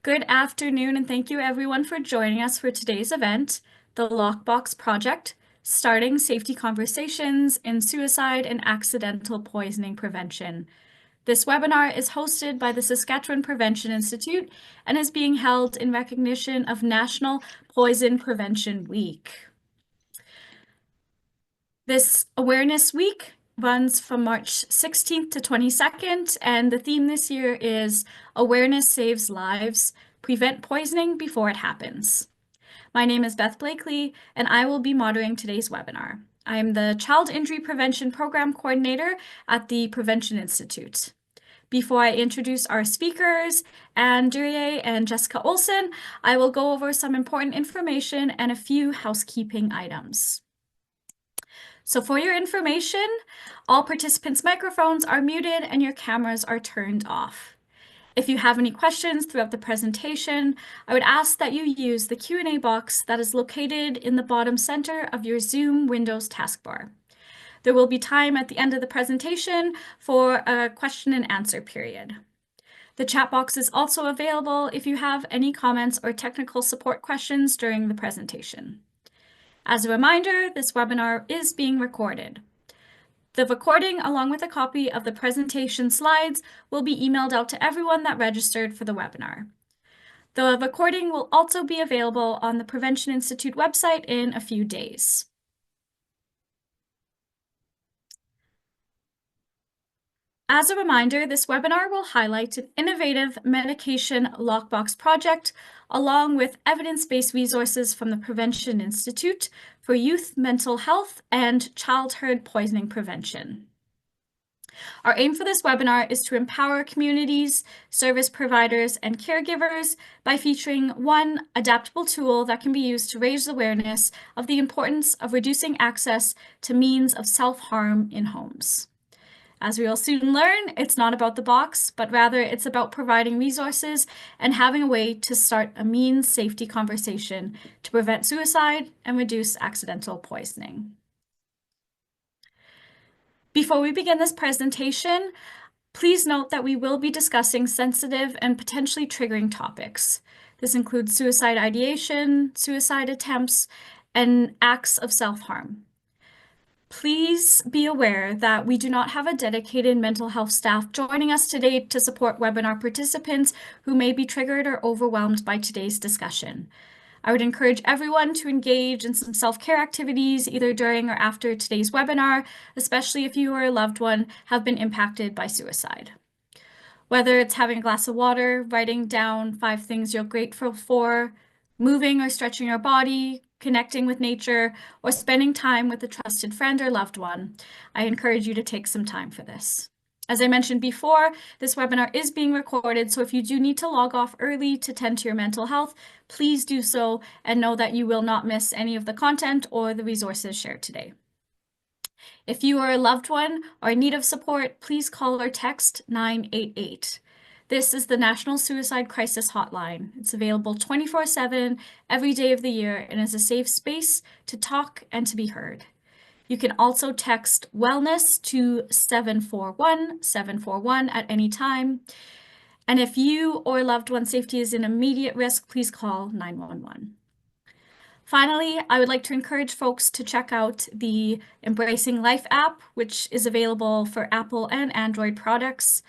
Good afternoon, and thank you everyone for joining us for today's event, the Lockbox Project, Starting Safety Conversations in Suicide and Accidental Poisoning Prevention. This webinar is hosted by the Saskatchewan Prevention Institute and is being held in recognition of National Poison Prevention Week. This Awareness Week runs from March 16th to 22nd, and the theme this year is Awareness Saves Lives, Prevent Poisoning Before It Happens. My name is Beth Blakely, and I will be moderating today's webinar. I am the Child Injury Prevention Program Coordinator at the Prevention Institute. Before I introduce our speakers, Anne Duryea and Jessica Olson, I will go over some important information and a few housekeeping items. So for your information, all participants' microphones are muted and your cameras are turned off. If you have any questions throughout the presentation, I would ask that you use the Q&A box that is located in the bottom center of your Zoom Windows taskbar. There will be time at the end of the presentation for a question and answer period. The chat box is also available if you have any comments or technical support questions during the presentation. As a reminder, this webinar is being recorded. The recording, along with a copy of the presentation slides, will be emailed out to everyone that registered for the webinar. The recording will also be available on the Prevention Institute website in a few days. As a reminder, this webinar will highlight an innovative medication lockbox project along with evidence-based resources from the Prevention Institute for youth mental health and childhood poisoning prevention. Our aim for this webinar is to empower communities, service providers, and caregivers by featuring one adaptable tool that can be used to raise awareness of the importance of reducing access to means of self-harm in homes. As we will soon learn, it's not about the box, but rather it's about providing resources and having a way to start a means safety conversation to prevent suicide and reduce accidental poisoning. Before we begin this presentation, please note that we will be discussing sensitive and potentially triggering topics. This includes suicide ideation, suicide attempts, and acts of self-harm. Please be aware that we do not have a dedicated mental health staff joining us today to support webinar participants who may be triggered or overwhelmed by today's discussion. I would encourage everyone to engage in some self-care activities either during or after today's webinar, especially if you or a loved one have been impacted by suicide. Whether it's having a glass of water, writing down 5 things you're grateful for, moving or stretching your body, connecting with nature, or spending time with a trusted friend or loved one, I encourage you to take some time for this. As I mentioned before, this webinar is being recorded, so if you do need to log off early to tend to your mental health, please do so and know that you will not miss any of the content or the resources shared today. If you or a loved one are in need of support, please call or text 988. This is the National Suicide Crisis Hotline. It's available 24/7 every day of the year and is a safe space to talk and to be heard. You can also text wellness to 741-741 at any time. And if you or loved one's safety is in immediate risk, please call 911. Finally, I would like to encourage folks to check out the Embracing Life app, which is available for Apple and Android products.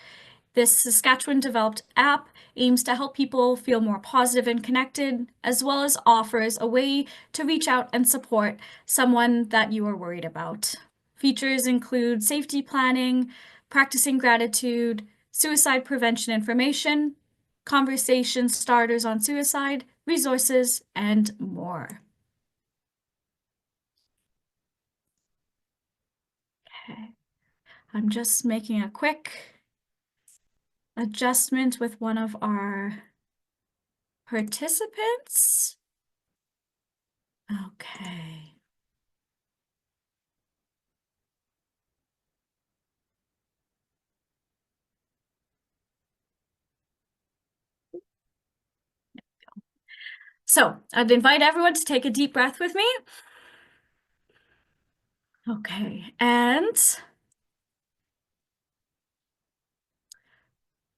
This Saskatchewan-developed app aims to help people feel more positive and connected, as well as offers a way to reach out and support someone that you are worried about. Features include safety planning, practicing gratitude, suicide prevention information, conversation starters on suicide, resources, and more. Okay, I'm just making a quick adjustment with one of our participants. Okay. So I'd invite everyone to take a deep breath with me. Okay, and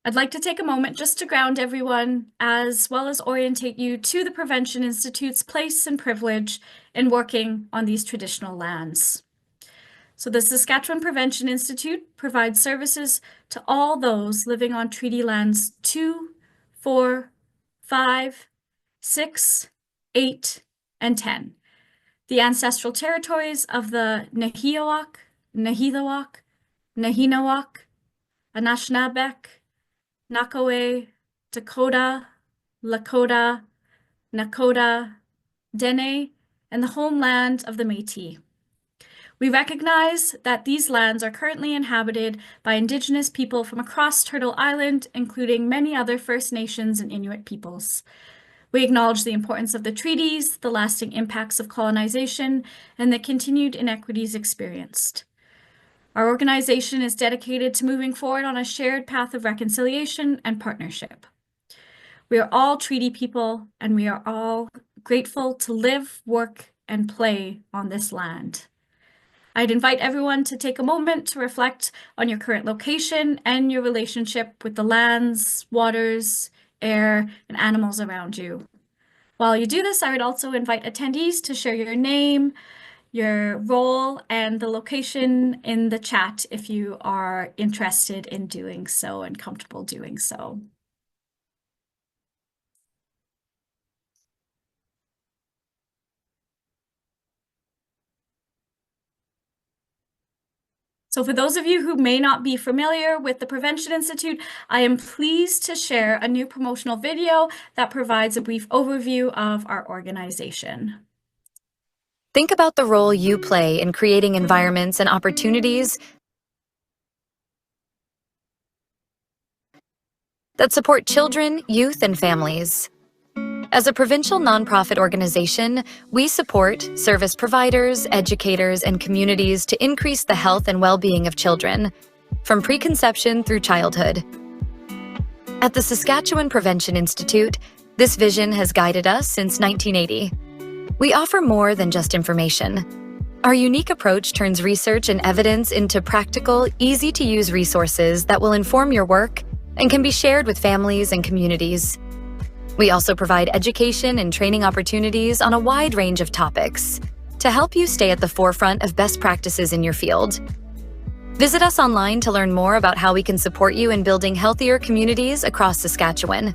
I'd like to take a moment just to ground everyone, as well as orientate you to the Prevention Institute's place and privilege in working on these traditional lands. So the Saskatchewan Prevention Institute provides services to all those living on treaty lands 2, 4, 5, 6, 8, and 10. The ancestral territories of the Nahiawak, Nahithawak, Nahinawak, Anishinaabeg, Nakaway, Dakota, Lakota, Nakota, Dene, and the homeland of the Métis. We recognize that these lands are currently inhabited by Indigenous people from across Turtle Island, including many other First Nations and Inuit peoples. We acknowledge the importance of the treaties, the lasting impacts of colonization, and the continued inequities experienced. Our organization is dedicated to moving forward on a shared path of reconciliation and partnership. We are all treaty people, and we are all grateful to live, work, and play on this land. I'd invite everyone to take a moment to reflect on your current location and your relationship with the lands, waters, air, and animals around you. While you do this, I would also invite attendees to share your name, your role, and the location in the chat if you are interested in doing so and comfortable doing so. So for those of you who may not be familiar with the Prevention Institute, I am pleased to share a new promotional video that provides a brief overview of our organization. Think about the role you play in creating environments and opportunities that support children, youth, and families. As a provincial nonprofit organization, we support service providers, educators, and communities to increase the health and well-being of children, from preconception through childhood. At the Saskatchewan Prevention Institute, this vision has guided us since 1980. We offer more than just information. Our unique approach turns research and evidence into practical, easy-to-use resources that will inform your work and can be shared with families and communities. We also provide education and training opportunities on a wide range of topics to help you stay at the forefront of best practices in your field. Visit us online to learn more about how we can support you in building healthier communities across Saskatchewan.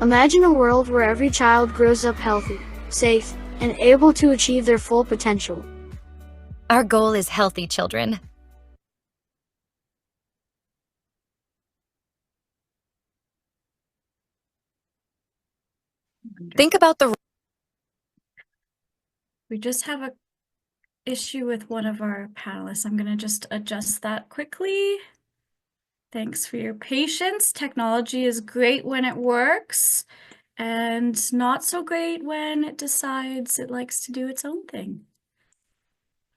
Imagine a world where every child grows up healthy, safe, and able to achieve their full potential. Our goal is healthy children. Think about the... We just have an issue with one of our panelists. I'm going to just adjust that quickly. Thanks for your patience. Technology is great when it works and not so great when it decides it likes to do its own thing.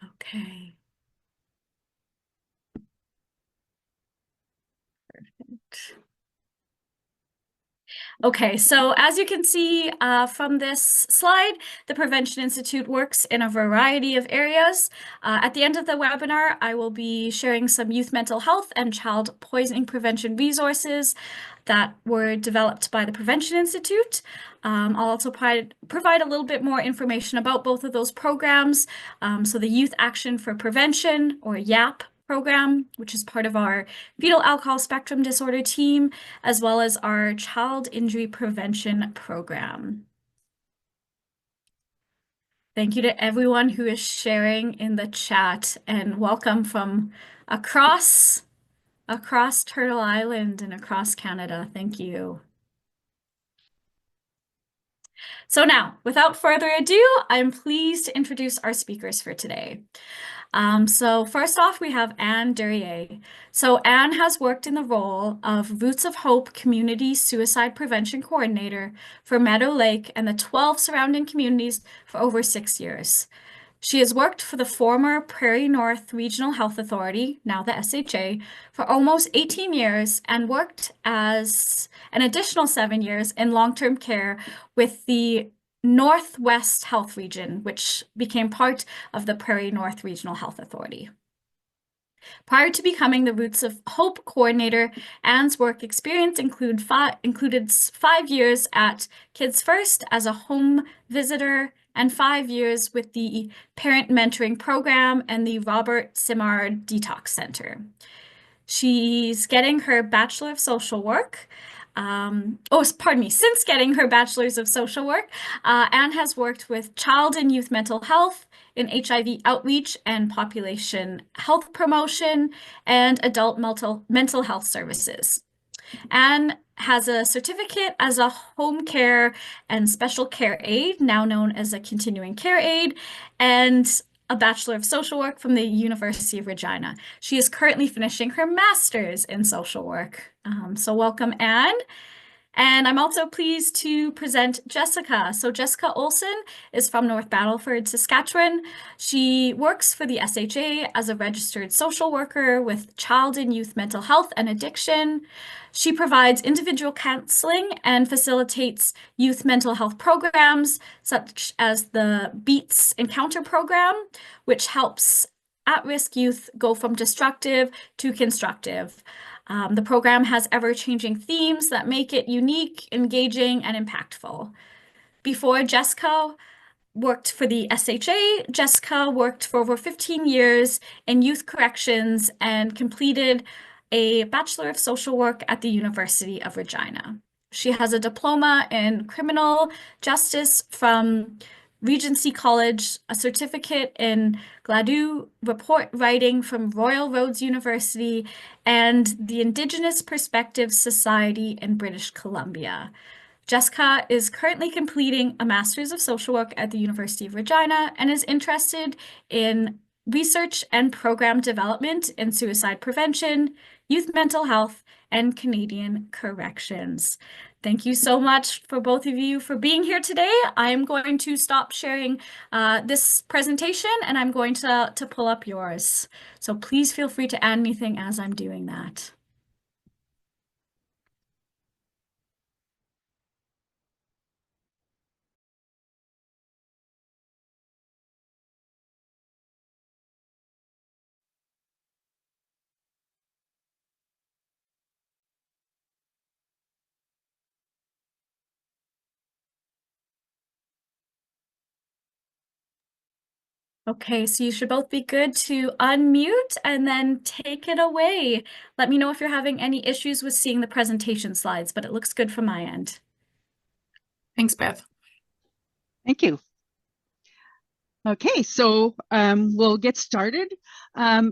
Okay. Perfect. Okay, so as you can see from this slide, the Prevention Institute works in a variety of areas. At the end of the webinar, I will be sharing some youth mental health and child poisoning prevention resources that were developed by the Prevention Institute. I'll also provide a little bit more information about both of those programs. So the Youth Action for Prevention, or YAP, program, which is part of our fetal alcohol spectrum disorder team, as well as our child injury prevention program. Thank you to everyone who is sharing in the chat, and welcome from across Turtle Island and across Canada. Thank you. So now, without further ado, I'm pleased to introduce our speakers for today. So first off, we have Anne Duryea. So Anne has worked in the role of Roots of Hope Community Suicide Prevention Coordinator for Meadow Lake and the 12 surrounding communities for over 6 years. She has worked for the former Prairie North Regional Health Authority, now the SHA, for almost 18 years and worked as an additional 7 years in long-term care with the Northwest Health Region, which became part of the Prairie North Regional Health Authority. Prior to becoming the Roots of Hope coordinator, Anne's work experience included 5 years at Kids First as a home visitor and 5 years with the Parent Mentoring Program and the Robert Simard Detox Center. She's getting her Bachelor of Social Work. Since getting her Bachelor's of Social Work, Anne has worked with child and youth mental health, in HIV outreach and population health promotion, and adult mental health services. Anne has a certificate as a home care and special care aide, now known as a continuing care aide, and a Bachelor of Social Work from the University of Regina. She is currently finishing her master's in social work. So welcome, Anne. And I'm also pleased to present Jessica. So Jessica Olson is from North Battleford, Saskatchewan. She works for the SHA as a registered social worker with child and youth mental health and addiction. She provides individual counseling and facilitates youth mental health programs, such as the BEATS Encounter program, which helps at-risk youth go from destructive to constructive. The program has ever-changing themes that make it unique, engaging, and impactful. Before Jessica worked for the SHA, Jessica worked for over 15 years in youth corrections and completed a Bachelor of Social Work at the University of Regina. She has a diploma in criminal justice from Regency College, a certificate in Gladue report writing from Royal Roads University, and the Indigenous Perspectives Society in British Columbia. Jessica is currently completing a Master's of Social Work at the University of Regina and is interested in research and program development in suicide prevention, youth mental health, and Canadian corrections. Thank you so much for both of you for being here today. I'm going to stop sharing this presentation and I'm going to pull up yours. So please feel free to add anything as I'm doing that. Okay, so you should both be good to unmute and then take it away. Let me know if you're having any issues with seeing the presentation slides, but it looks good from my end. Thanks, Beth. Thank you. Okay, so we'll get started.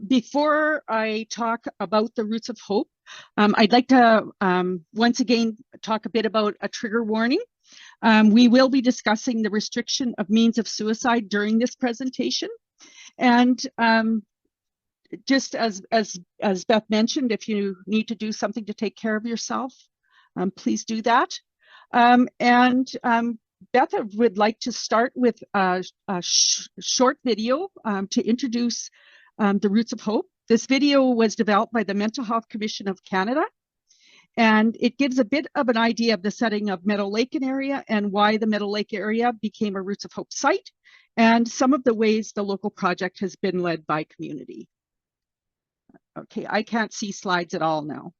Before I talk about the Roots of Hope, I'd like to once again talk a bit about a trigger warning. We will be discussing the restriction of means of suicide during this presentation. And just as Beth mentioned, if you need to do something to take care of yourself, please do that. Beth would like to start with a short video to introduce the Roots of Hope. This video was developed by the Mental Health Commission of Canada, and it gives a bit of an idea of the setting of Meadow Lake area and why the Meadow Lake area became a Roots of Hope site, and some of the ways the local project has been led by community. Okay, I can't see slides at all now.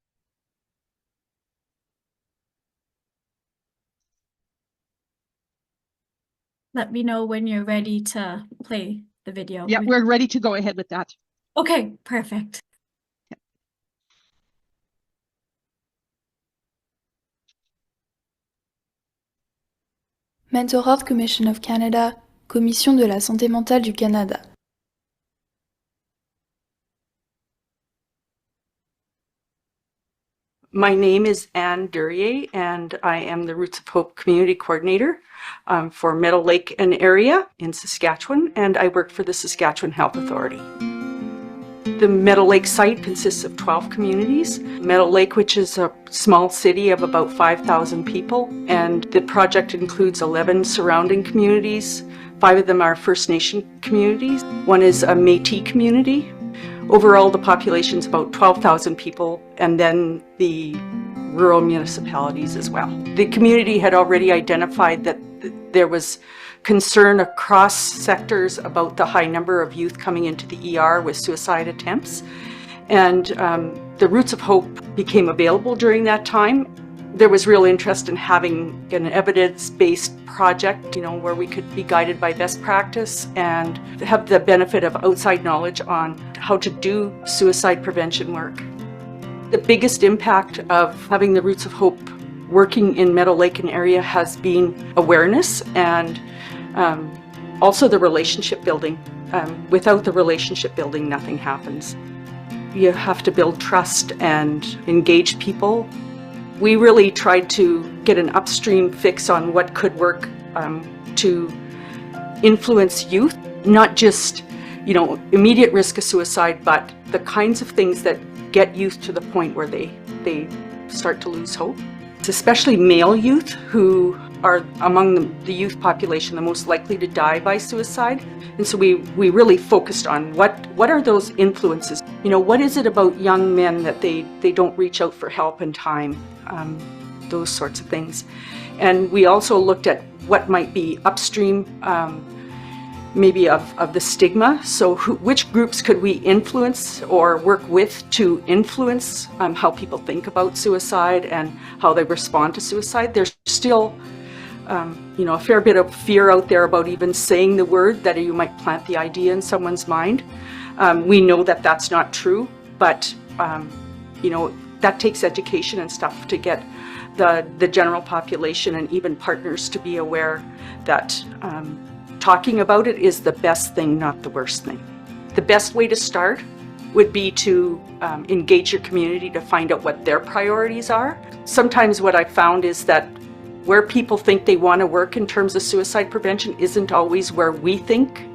Let me know when you're ready to play the video. Yeah, we're ready to go ahead with that. Okay, perfect. Mental Health Commission of Canada, Commission de la santé mentale du Canada. My name is Anne Duryea, and I am the Roots of Hope Community Coordinator for Meadow Lake and area in Saskatchewan, and I work for the Saskatchewan Health Authority. The Meadow Lake site consists of 12 communities. Meadow Lake, which is a small city of about 5,000 people, and the project includes 11 surrounding communities. 5 of them are First Nation communities. One is a Métis community. Overall, the population is about 12,000 people, and then the rural municipalities as well. The community had already identified that there was concern across sectors about the high number of youth coming into the ER with suicide attempts. And the Roots of Hope became available during that time. There was real interest in having an evidence-based project, where we could be guided by best practice and have the benefit of outside knowledge on how to do suicide prevention work. The biggest impact of having the Roots of Hope working in Meadow Lake and area has been awareness and also the relationship building. Without the relationship building, nothing happens. You have to build trust and engage people. We really tried to get an upstream fix on what could work to influence youth, not just, immediate risk of suicide, but the kinds of things that get youth to the point where they start to lose hope. It's especially male youth who are among the youth population the most likely to die by suicide. And so we really focused on what are those influences? What is it about young men that they don't reach out for help in time? Those sorts of things. And we also looked at what might be upstream, maybe of the stigma. So which groups could we influence or work with to influence how people think about suicide and how they respond to suicide? There's still a fair bit of fear out there about even saying the word, that you might plant the idea in someone's mind. We know that that's not true, but that takes education and stuff to get the general population and even partners to be aware that talking about it is the best thing, not the worst thing. The best way to start would be to engage your community to find out what their priorities are. Sometimes what I found is that where people think they want to work in terms of suicide prevention isn't always where we think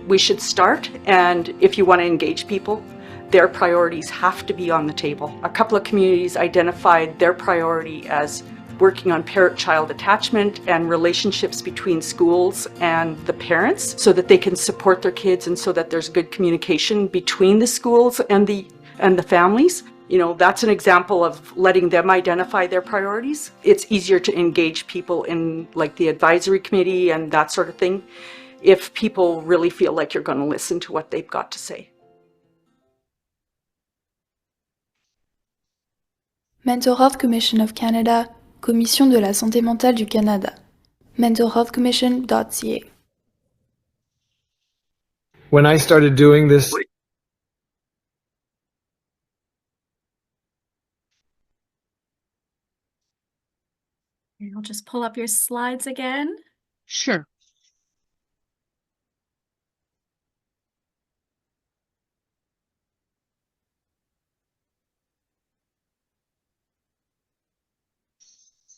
we should start. And if you want to engage people, their priorities have to be on the table. A couple of communities identified their priority as working on parent-child attachment and relationships between schools and the parents so that they can support their kids and so that there's good communication between the schools and the families. That's an example of letting them identify their priorities. It's easier to engage people in like the advisory committee and that sort of thing if people really feel like you're going to listen to what they've got to say. Mental Health Commission of Canada, Commission de la santé mentale du Canada. mentalhealthcommission.ca. When I started doing this, I'll just pull up your slides again. Sure.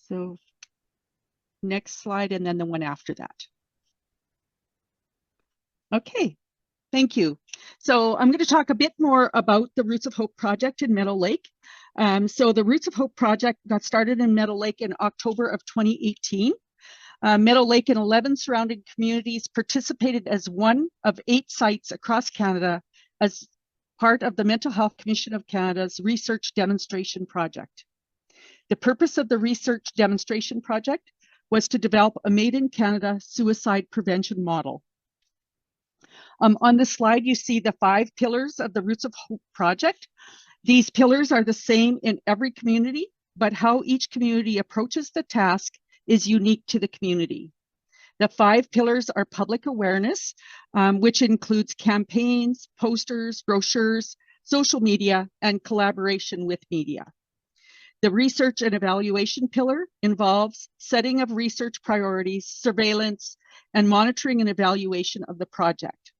So next slide, and then the one after that. Okay, thank you. So I'm going to talk a bit more about the Roots of Hope project in Meadow Lake. So the Roots of Hope project got started in Meadow Lake in October of 2018. Meadow Lake and 11 surrounding communities participated as one of 8 sites across Canada as part of the Mental Health Commission of Canada's research demonstration project. The purpose of the research demonstration project was to develop a made-in-Canada suicide prevention model. On this slide, you see the 5 pillars of the Roots of Hope project. These pillars are the same in every community, but how each community approaches the task is unique to the community. The 5 pillars are public awareness, which includes campaigns, posters, brochures, social media, and collaboration with media. The research and evaluation pillar involves setting of research priorities, surveillance, and monitoring and evaluation of the project.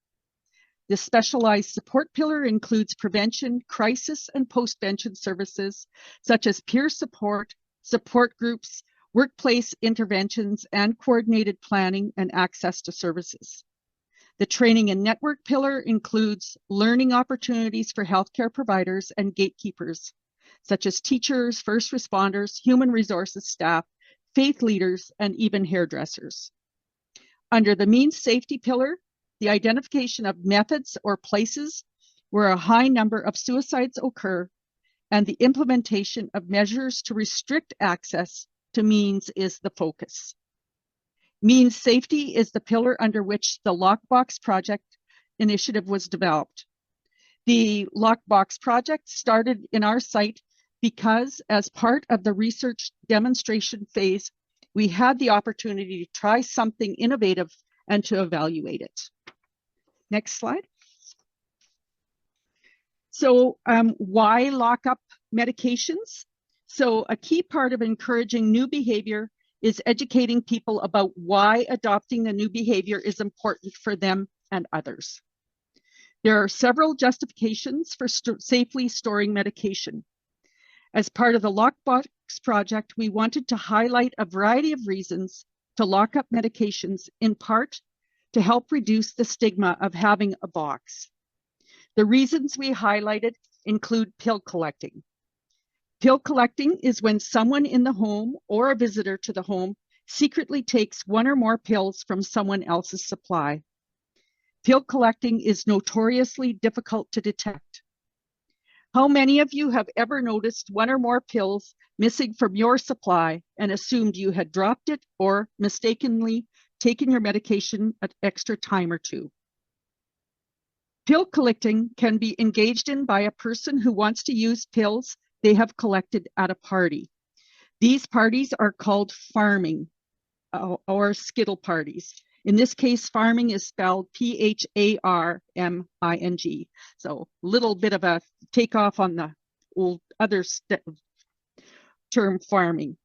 The specialized support pillar includes prevention, crisis, and postvention services, such as peer support, support groups, workplace interventions, and coordinated planning and access to services. The training and network pillar includes learning opportunities for healthcare providers and gatekeepers, such as teachers, first responders, human resources staff, faith leaders, and even hairdressers. Under the means safety pillar, the identification of methods or places where a high number of suicides occur and the implementation of measures to restrict access to means is the focus. Means safety is the pillar under which the Lockbox project initiative was developed. The Lockbox project started in our site because, as part of the research demonstration phase, we had the opportunity to try something innovative and to evaluate it. Next slide. So why lock up medications? So a key part of encouraging new behavior is educating people about why adopting a new behavior is important for them and others. There are several justifications for safely storing medication. As part of the Lockbox project, we wanted to highlight a variety of reasons to lock up medications, in part to help reduce the stigma of having a box. The reasons we highlighted include pill collecting. Pill collecting is when someone in the home or a visitor to the home secretly takes one or more pills from someone else's supply. Pill collecting is notoriously difficult to detect. How many of you have ever noticed one or more pills missing from your supply and assumed you had dropped it or mistakenly taken your medication an extra time or two? Pill collecting can be engaged in by a person who wants to use pills they have collected at a party. These parties are called farming or skittle parties. In this case, farming is spelled P-H-A-R-M-I-N-G. So a little bit of a takeoff on the old other term farming.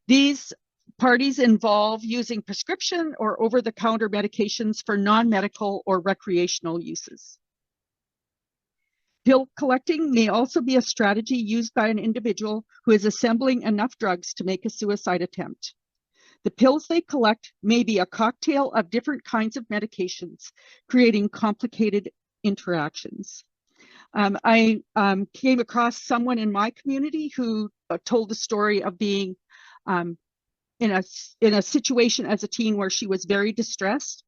These parties involve using prescription or over-the-counter medications for non-medical or recreational uses. Pill collecting may also be a strategy used by an individual who is assembling enough drugs to make a suicide attempt. The pills they collect may be a cocktail of different kinds of medications, creating complicated interactions. I came across someone in my community who told the story of being in a situation as a teen where she was very distressed,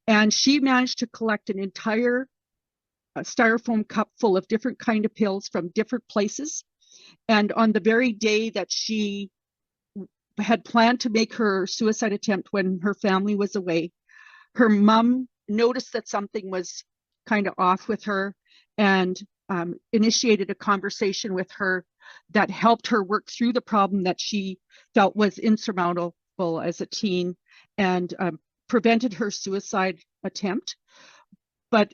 and she managed to collect an entire styrofoam cup full of different kind of pills from different places. And on the very day that she had planned to make her suicide attempt when her family was away, her mom noticed that something was kind of off with her and initiated a conversation with her that helped her work through the problem that she felt was insurmountable as a teen and prevented her suicide attempt. But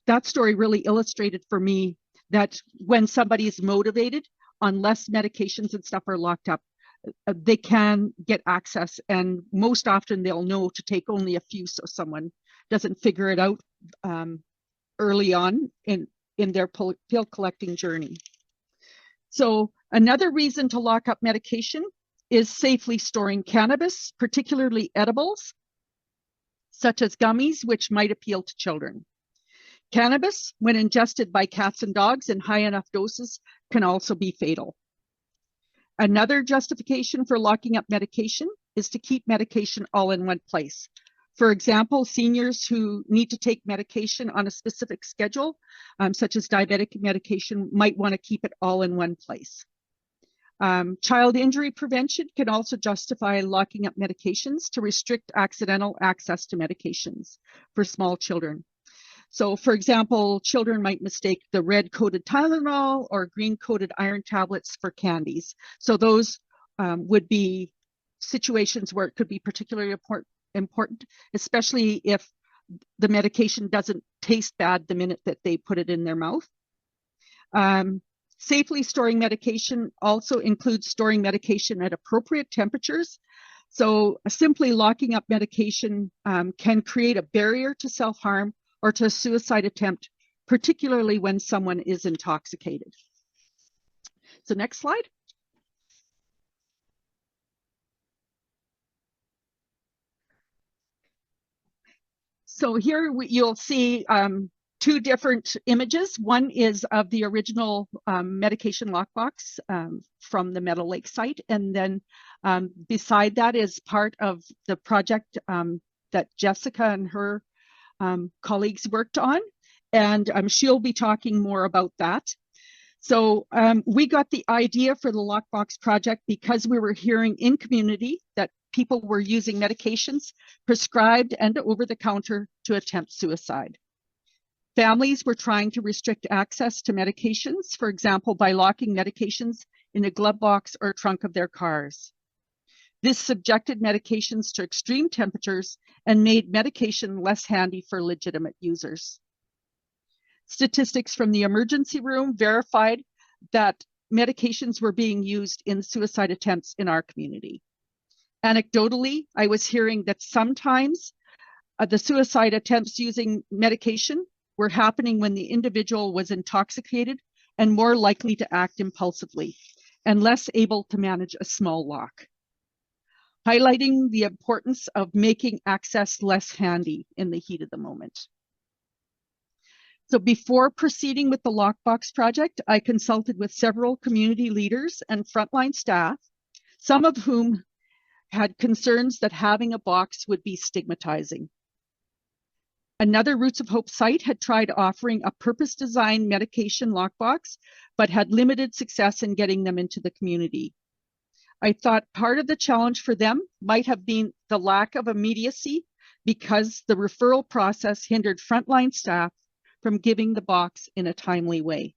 that story really illustrated for me that when somebody is motivated, unless medications and stuff are locked up, they can get access, and most often they'll know to take only a few so someone doesn't figure it out early on in their pill collecting journey. So another reason to lock up medication is safely storing cannabis, particularly edibles, such as gummies, which might appeal to children. Cannabis, when ingested by cats and dogs in high enough doses, can also be fatal. Another justification for locking up medication is to keep medication all in one place. For example, seniors who need to take medication on a specific schedule, such as diabetic medication, might want to keep it all in one place. Child injury prevention can also justify locking up medications to restrict accidental access to medications for small children. So, for example, children might mistake the red-coated Tylenol or green-coated iron tablets for candies. So those would be situations where it could be particularly important, especially if the medication doesn't taste bad the minute that they put it in their mouth. Safely storing medication also includes storing medication at appropriate temperatures. So simply locking up medication can create a barrier to self-harm or to a suicide attempt, particularly when someone is intoxicated. So next slide. So here you'll see two different images. One is of the original medication lockbox from the Meadow Lake site. And then beside that is part of the project that Jessica and her colleagues worked on, and she'll be talking more about that. So we got the idea for the Lockbox project because we were hearing in community that people were using medications prescribed and over the counter to attempt suicide. Families were trying to restrict access to medications, for example, by locking medications in a glove box or trunk of their cars. This subjected medications to extreme temperatures and made medication less handy for legitimate users. Statistics from the emergency room verified that medications were being used in suicide attempts in our community. Anecdotally, I was hearing that sometimes the suicide attempts using medication were happening when the individual was intoxicated and more likely to act impulsively and less able to manage a small lock, highlighting the importance of making access less handy in the heat of the moment. So before proceeding with the Lockbox project, I consulted with several community leaders and frontline staff, some of whom had concerns that having a box would be stigmatizing. Another Roots of Hope site had tried offering a purpose-designed medication lockbox, but had limited success in getting them into the community. I thought part of the challenge for them might have been the lack of immediacy because the referral process hindered frontline staff from giving the box in a timely way.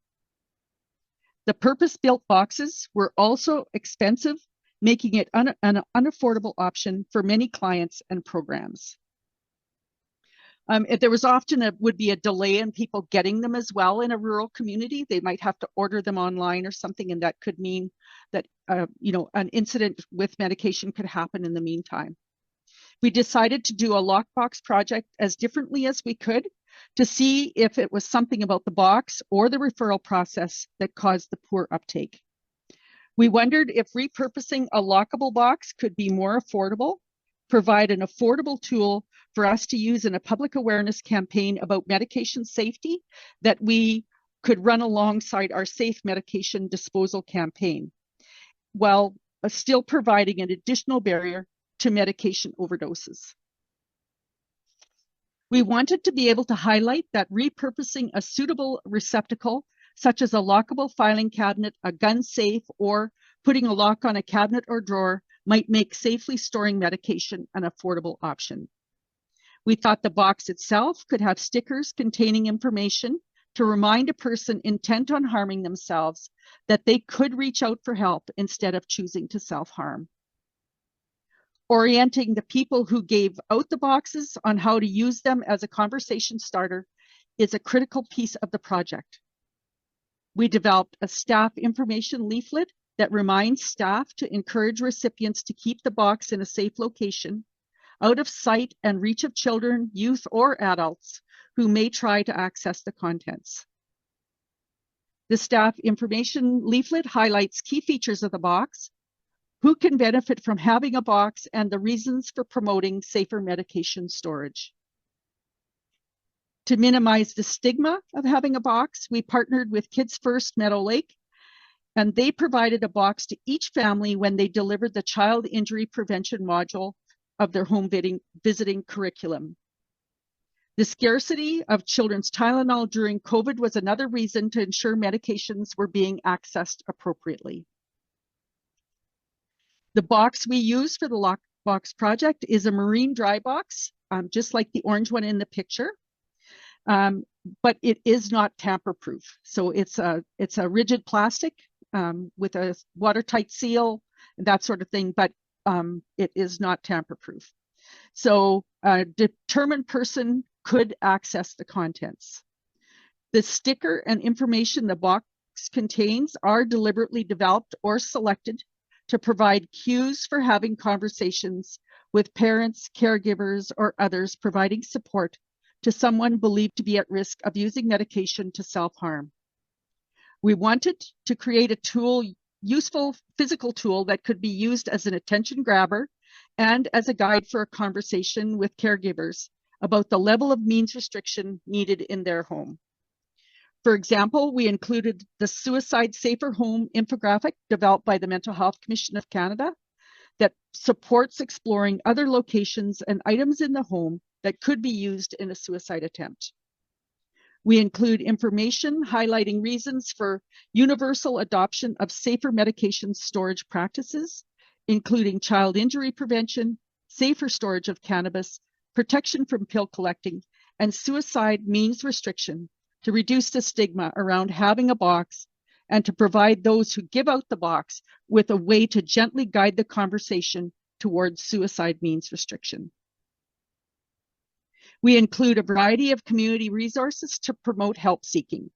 The purpose-built boxes were also expensive, making it an unaffordable option for many clients and programs. There was often would be a delay in people getting them as well in a rural community. They might have to order them online or something, and that could mean that an incident with medication could happen in the meantime. We decided to do a Lockbox project as differently as we could to see if it was something about the box or the referral process that caused the poor uptake. We wondered if repurposing a lockable box could be more affordable, provide an affordable tool for us to use in a public awareness campaign about medication safety that we could run alongside our safe medication disposal campaign, while still providing an additional barrier to medication overdoses. We wanted to be able to highlight that repurposing a suitable receptacle, such as a lockable filing cabinet, a gun safe, or putting a lock on a cabinet or drawer, might make safely storing medication an affordable option. We thought the box itself could have stickers containing information to remind a person intent on harming themselves that they could reach out for help instead of choosing to self-harm. Orienting the people who gave out the boxes on how to use them as a conversation starter is a critical piece of the project. We developed a staff information leaflet that reminds staff to encourage recipients to keep the box in a safe location, out of sight and reach of children, youth, or adults who may try to access the contents. The staff information leaflet highlights key features of the box, who can benefit from having a box, and the reasons for promoting safer medication storage. To minimize the stigma of having a box, we partnered with Kids First Meadow Lake, and they provided a box to each family when they delivered the child injury prevention module of their home visiting curriculum. The scarcity of children's Tylenol during COVID was another reason to ensure medications were being accessed appropriately. The box we use for the Lockbox project is a marine dry box, just like the orange one in the picture, but it is not tamper-proof. So it's a rigid plastic with a watertight seal, that sort of thing, but it is not tamper-proof. So a determined person could access the contents. The sticker and information the box contains are deliberately developed or selected to provide cues for having conversations with parents, caregivers, or others providing support to someone believed to be at risk of using medication to self-harm. We wanted to create a tool, useful physical tool that could be used as an attention grabber and as a guide for a conversation with caregivers about the level of means restriction needed in their home. For example, we included the Suicide Safer Home infographic developed by the Mental Health Commission of Canada that supports exploring other locations and items in the home that could be used in a suicide attempt. We include information highlighting reasons for universal adoption of safer medication storage practices, including child injury prevention, safer storage of cannabis, protection from pill collecting, and suicide means restriction to reduce the stigma around having a box and to provide those who give out the box with a way to gently guide the conversation towards suicide means restriction. We include a variety of community resources to promote help seeking,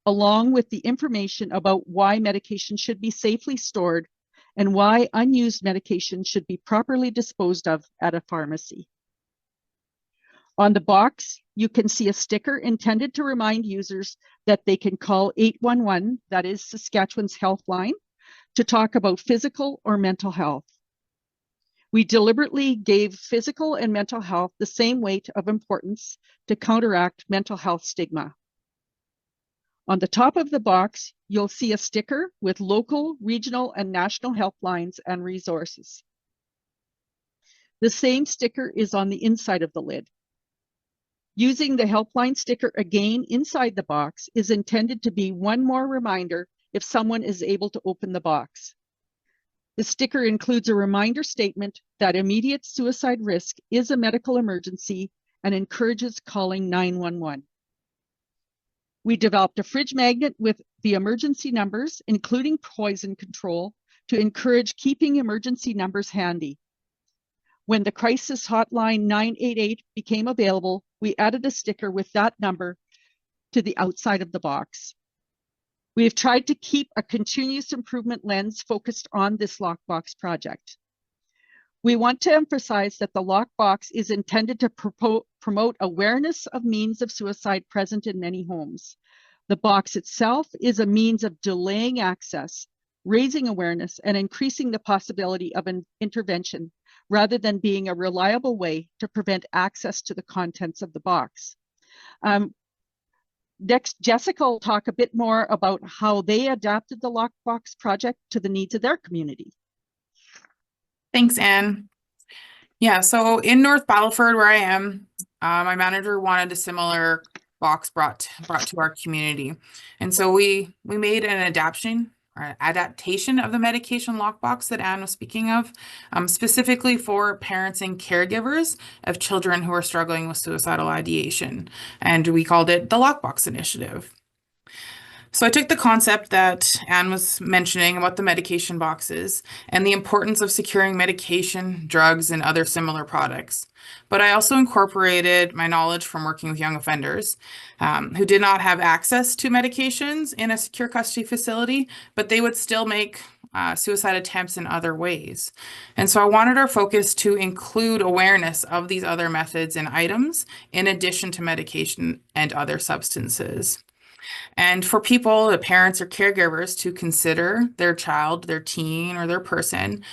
along with the information about why medication should be safely stored and why unused medication should be properly disposed of at a pharmacy. On the box, you can see a sticker intended to remind users that they can call 811, that is Saskatchewan's health line, to talk about physical or mental health. We deliberately gave physical and mental health the same weight of importance to counteract mental health stigma. On the top of the box, you'll see a sticker with local, regional, and national helplines and resources. The same sticker is on the inside of the lid. Using the helpline sticker again inside the box is intended to be one more reminder if someone is able to open the box. The sticker includes a reminder statement that immediate suicide risk is a medical emergency and encourages calling 911. We developed a fridge magnet with the emergency numbers, including poison control, to encourage keeping emergency numbers handy. When the crisis hotline 988 became available, we added a sticker with that number to the outside of the box. We have tried to keep a continuous improvement lens focused on this Lockbox project. We want to emphasize that the Lockbox is intended to promote awareness of means of suicide present in many homes. The box itself is a means of delaying access, raising awareness, and increasing the possibility of an intervention, rather than being a reliable way to prevent access to the contents of the box. Next, Jessica will talk a bit more about how they adapted the Lockbox project to the needs of their community. Thanks, Anne. Yeah, so in North Battleford, where I am, my manager wanted a similar box brought to our community. And so we made an adaptation of the medication lockbox that Anne was speaking of, specifically for parents and caregivers of children who are struggling with suicidal ideation. And we called it the Lockbox Initiative. So I took the concept that Anne was mentioning about the medication boxes and the importance of securing medication, drugs, and other similar products. But I also incorporated my knowledge from working with young offenders who did not have access to medications in a secure custody facility, but they would still make suicide attempts in other ways. And so I wanted our focus to include awareness of these other methods and items in addition to medication and other substances. And for people, the parents or caregivers, to consider their child, their teen, or their person,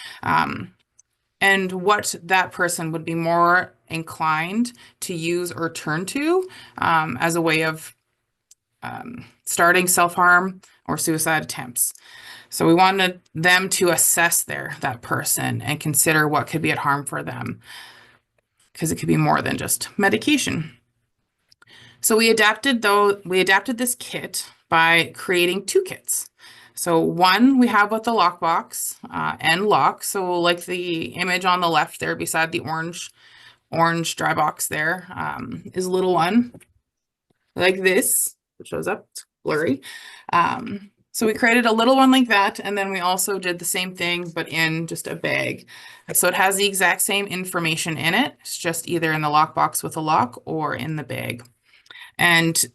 and what that person would be more inclined to use or turn to as a way of starting self-harm or suicide attempts. So we wanted them to assess that person and consider what could be at harm for them, because it could be more than just medication. So we adapted this kit by creating two kits. So one we have with the lockbox and lock. So like the image on the left there beside the orange dry box there is a little one like this. It shows up, it's blurry. So we created a little one like that, and then we also did the same thing, but in just a bag. So it has the exact same information in it. It's just either in the lockbox with a lock or in the bag. And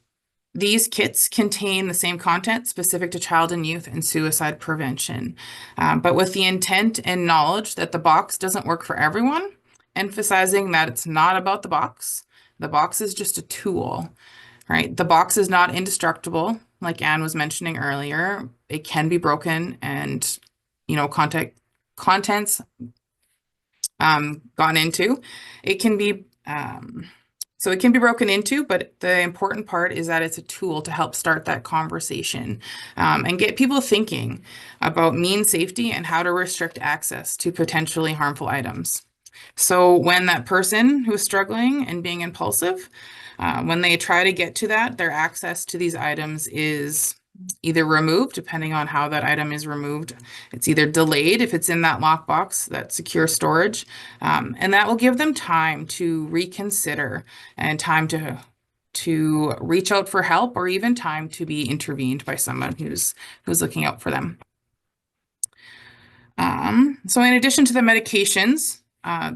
these kits contain the same content specific to child and youth and suicide prevention, but with the intent and knowledge that the box doesn't work for everyone, emphasizing that it's not about the box. The box is just a tool, right? The box is not indestructible, like Anne was mentioning earlier. It can be broken and, contents gone into. It can be So it can be broken into, but the important part is that it's a tool to help start that conversation and get people thinking about mean safety and how to restrict access to potentially harmful items. So when that person who is struggling and being impulsive, when they try to get to that, their access to these items is either removed, depending on how that item is removed. It's either delayed if it's in that lockbox, that secure storage, and that will give them time to reconsider and time to to reach out for help or even time to be intervened by someone who's looking out for them. So in addition to the medications,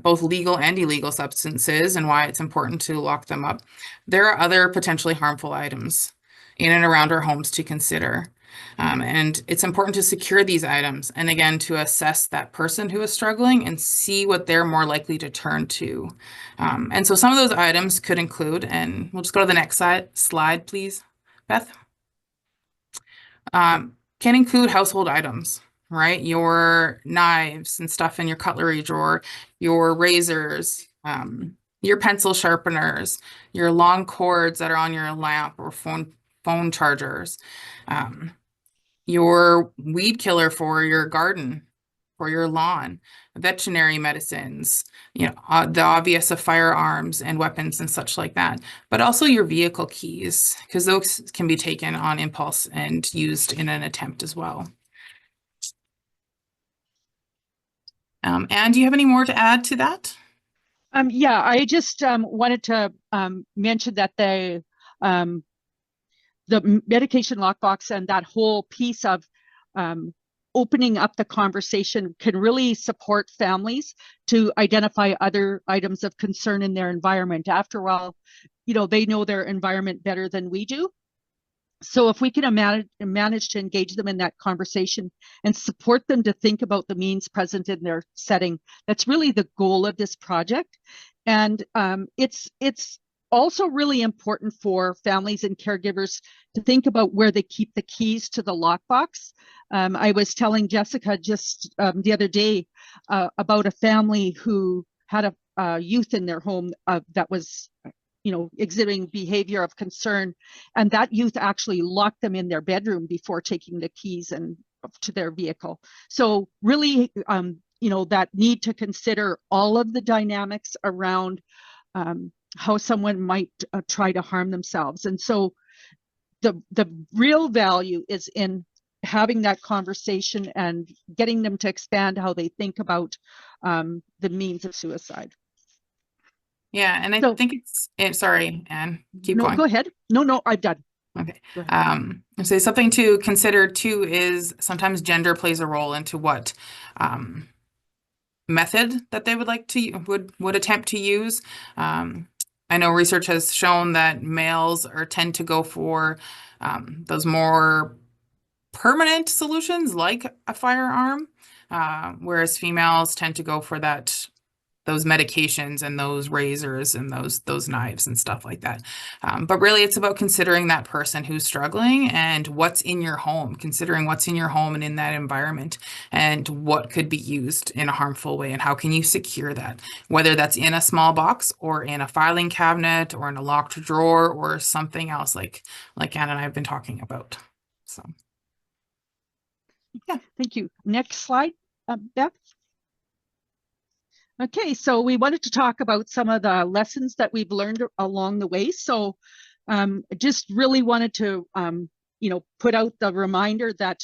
both legal and illegal substances, and why it's important to lock them up, there are other potentially harmful items in and around our homes to consider. And it's important to secure these items and again to assess that person who is struggling and see what they're more likely to turn to. And so some of those items could include, and we'll just go to the next slide, please, Beth. Can include household items, right? Your knives and stuff in your cutlery drawer, your razors, your pencil sharpeners, your long cords that are on your lamp or phone chargers, your weed killer for your garden, for your lawn, veterinary medicines, the obvious of firearms and weapons and such like that, but also your vehicle keys, because those can be taken on impulse and used in an attempt as well. Anne, do you have any more to add to that? Yeah, I just wanted to mention that the medication lockbox and that whole piece of opening up the conversation can really support families to identify other items of concern in their environment. After all, they know their environment better than we do. So if we can manage to engage them in that conversation and support them to think about the means present in their setting, that's really the goal of this project. And it's also really important for families and caregivers to think about where they keep the keys to the lockbox. I was telling Jessica just the other day about a family who had a youth in their home that was exhibiting behavior of concern, and that youth actually locked them in their bedroom before taking the keys and to their vehicle. So really, that need to consider all of the dynamics around how someone might try to harm themselves. And so the real value is in having that conversation and getting them to expand how they think about the means of suicide. Yeah, and I think sorry, Anne, keep going. Go ahead. No, I'm done. Okay. So something to consider too is sometimes gender plays a role into what method that they would attempt to use. I know research has shown that males tend to go for those more permanent solutions like a firearm, whereas females tend to go for those medications and those razors and those knives and stuff like that. But really it's about considering that person who's struggling and what's in your home, considering what's in your home and in that environment and what could be used in a harmful way and how can you secure that, whether that's in a small box or in a filing cabinet or in a locked drawer or something else like Anne and I have been talking about. So, yeah, thank you. Next slide, Beth. Okay, so we wanted to talk about some of the lessons that we've learned along the way. So just really wanted to, put out the reminder that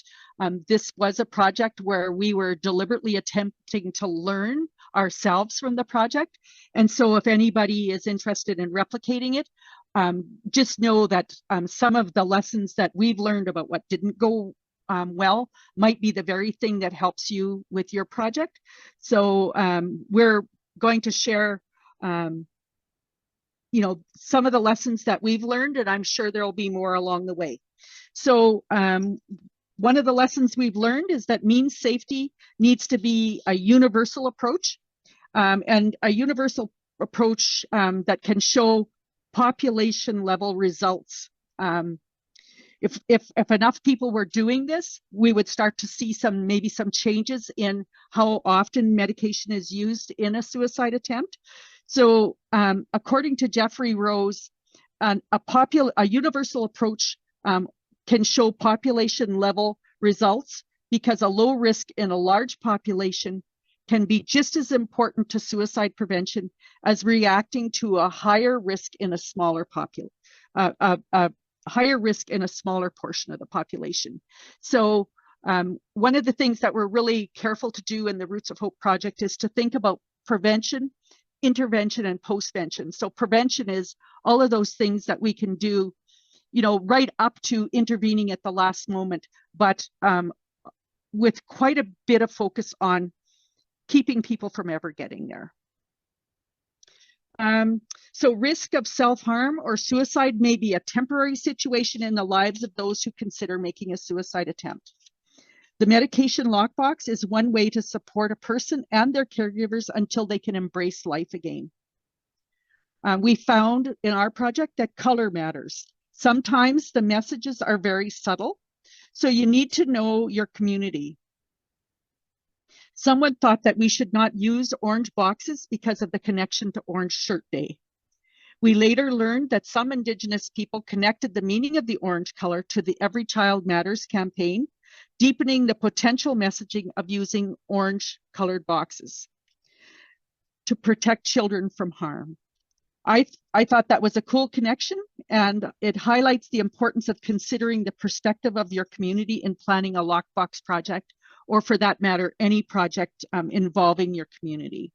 this was a project where we were deliberately attempting to learn ourselves from the project. And so if anybody is interested in replicating it, just know that some of the lessons that we've learned about what didn't go well might be the very thing that helps you with your project. So we're going to share some of the lessons that we've learned, and I'm sure there'll be more along the way. So one of the lessons we've learned is that means safety needs to be a universal approach, and a universal approach that can show population level results. If enough people were doing this, we would start to see maybe some changes in how often medication is used in a suicide attempt. So according to Jeffrey Rose, a universal approach can show population level results because a low risk in a large population can be just as important to suicide prevention as reacting to a higher risk in a smaller higher risk in a smaller portion of the population. So one of the things that we're really careful to do in the Roots of Hope project is to think about prevention intervention and postvention. So prevention is all of those things that we can do, you know, right up to intervening at the last moment, but with quite a bit of focus on keeping people from ever getting there. So risk of self-harm or suicide may be a temporary situation in the lives of those who consider making a suicide attempt. The medication lockbox is one way to support a person and their caregivers until they can embrace life again. We found in our project that color matters. Sometimes the messages are very subtle, so you need to know your community. Someone thought that we should not use orange boxes because of the connection to Orange Shirt Day. We later learned that some Indigenous people connected the meaning of the orange color to the Every Child Matters campaign, deepening the potential messaging of using orange colored boxes to protect children from harm. I thought that was a cool connection, and it highlights the importance of considering the perspective of your community in planning a lockbox project, or for that matter, any project involving your community.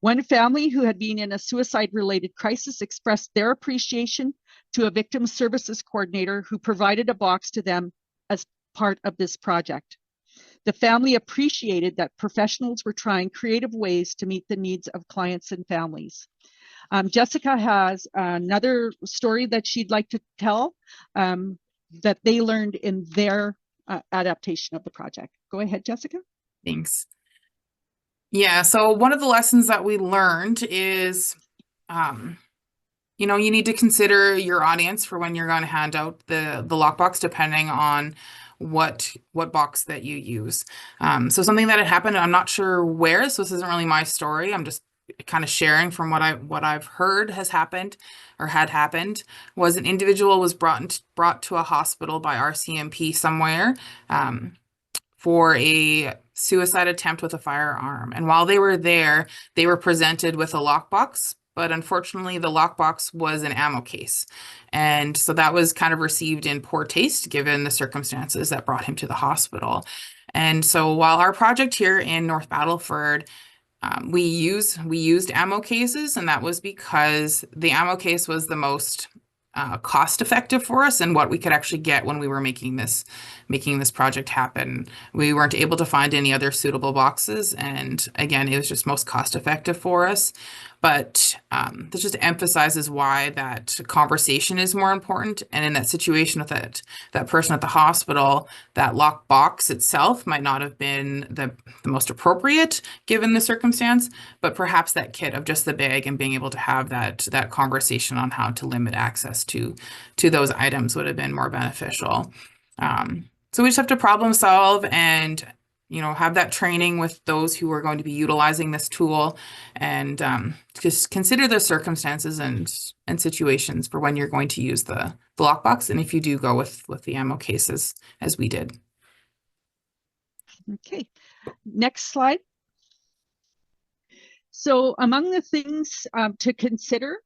One family who had been in a suicide-related crisis expressed their appreciation to a victim services coordinator who provided a box to them as part of this project. The family appreciated that professionals were trying creative ways to meet the needs of clients and families. Jessica has another story that she'd like to tell that they learned in their adaptation of the project. Go ahead, Jessica. Thanks. Yeah, so one of the lessons that we learned is, you know, you need to consider your audience for when you're going to hand out the lockbox, depending on what box that you use. So something that had happened, I'm not sure where, so this isn't really my story. I'm just kind of sharing from what I've heard has happened or had happened, was an individual was brought to a hospital by RCMP somewhere for a suicide attempt with a firearm. And while they were there, they were presented with a lockbox, but unfortunately the lockbox was an ammo case. And so that was kind of received in poor taste given the circumstances that brought him to the hospital. And so while our project here in North Battleford, we used ammo cases, and that was because the ammo case was the most cost effective for us and what we could actually get when we were making this project happen. We weren't able to find any other suitable boxes, and again, it was just most cost effective for us. But this just emphasizes why that conversation is more important. And in that situation with that person at the hospital, that lock box itself might not have been the most appropriate given the circumstance, but perhaps that kit of just the bag and being able to have that conversation on how to limit access to those items would have been more beneficial. So we just have to problem solve and, you know, have that training with those who are going to be utilizing this tool, and just consider the circumstances and situations for when you're going to use the lockbox, and if you do go with the ammo cases as we did. Okay, next slide. So among the things to consider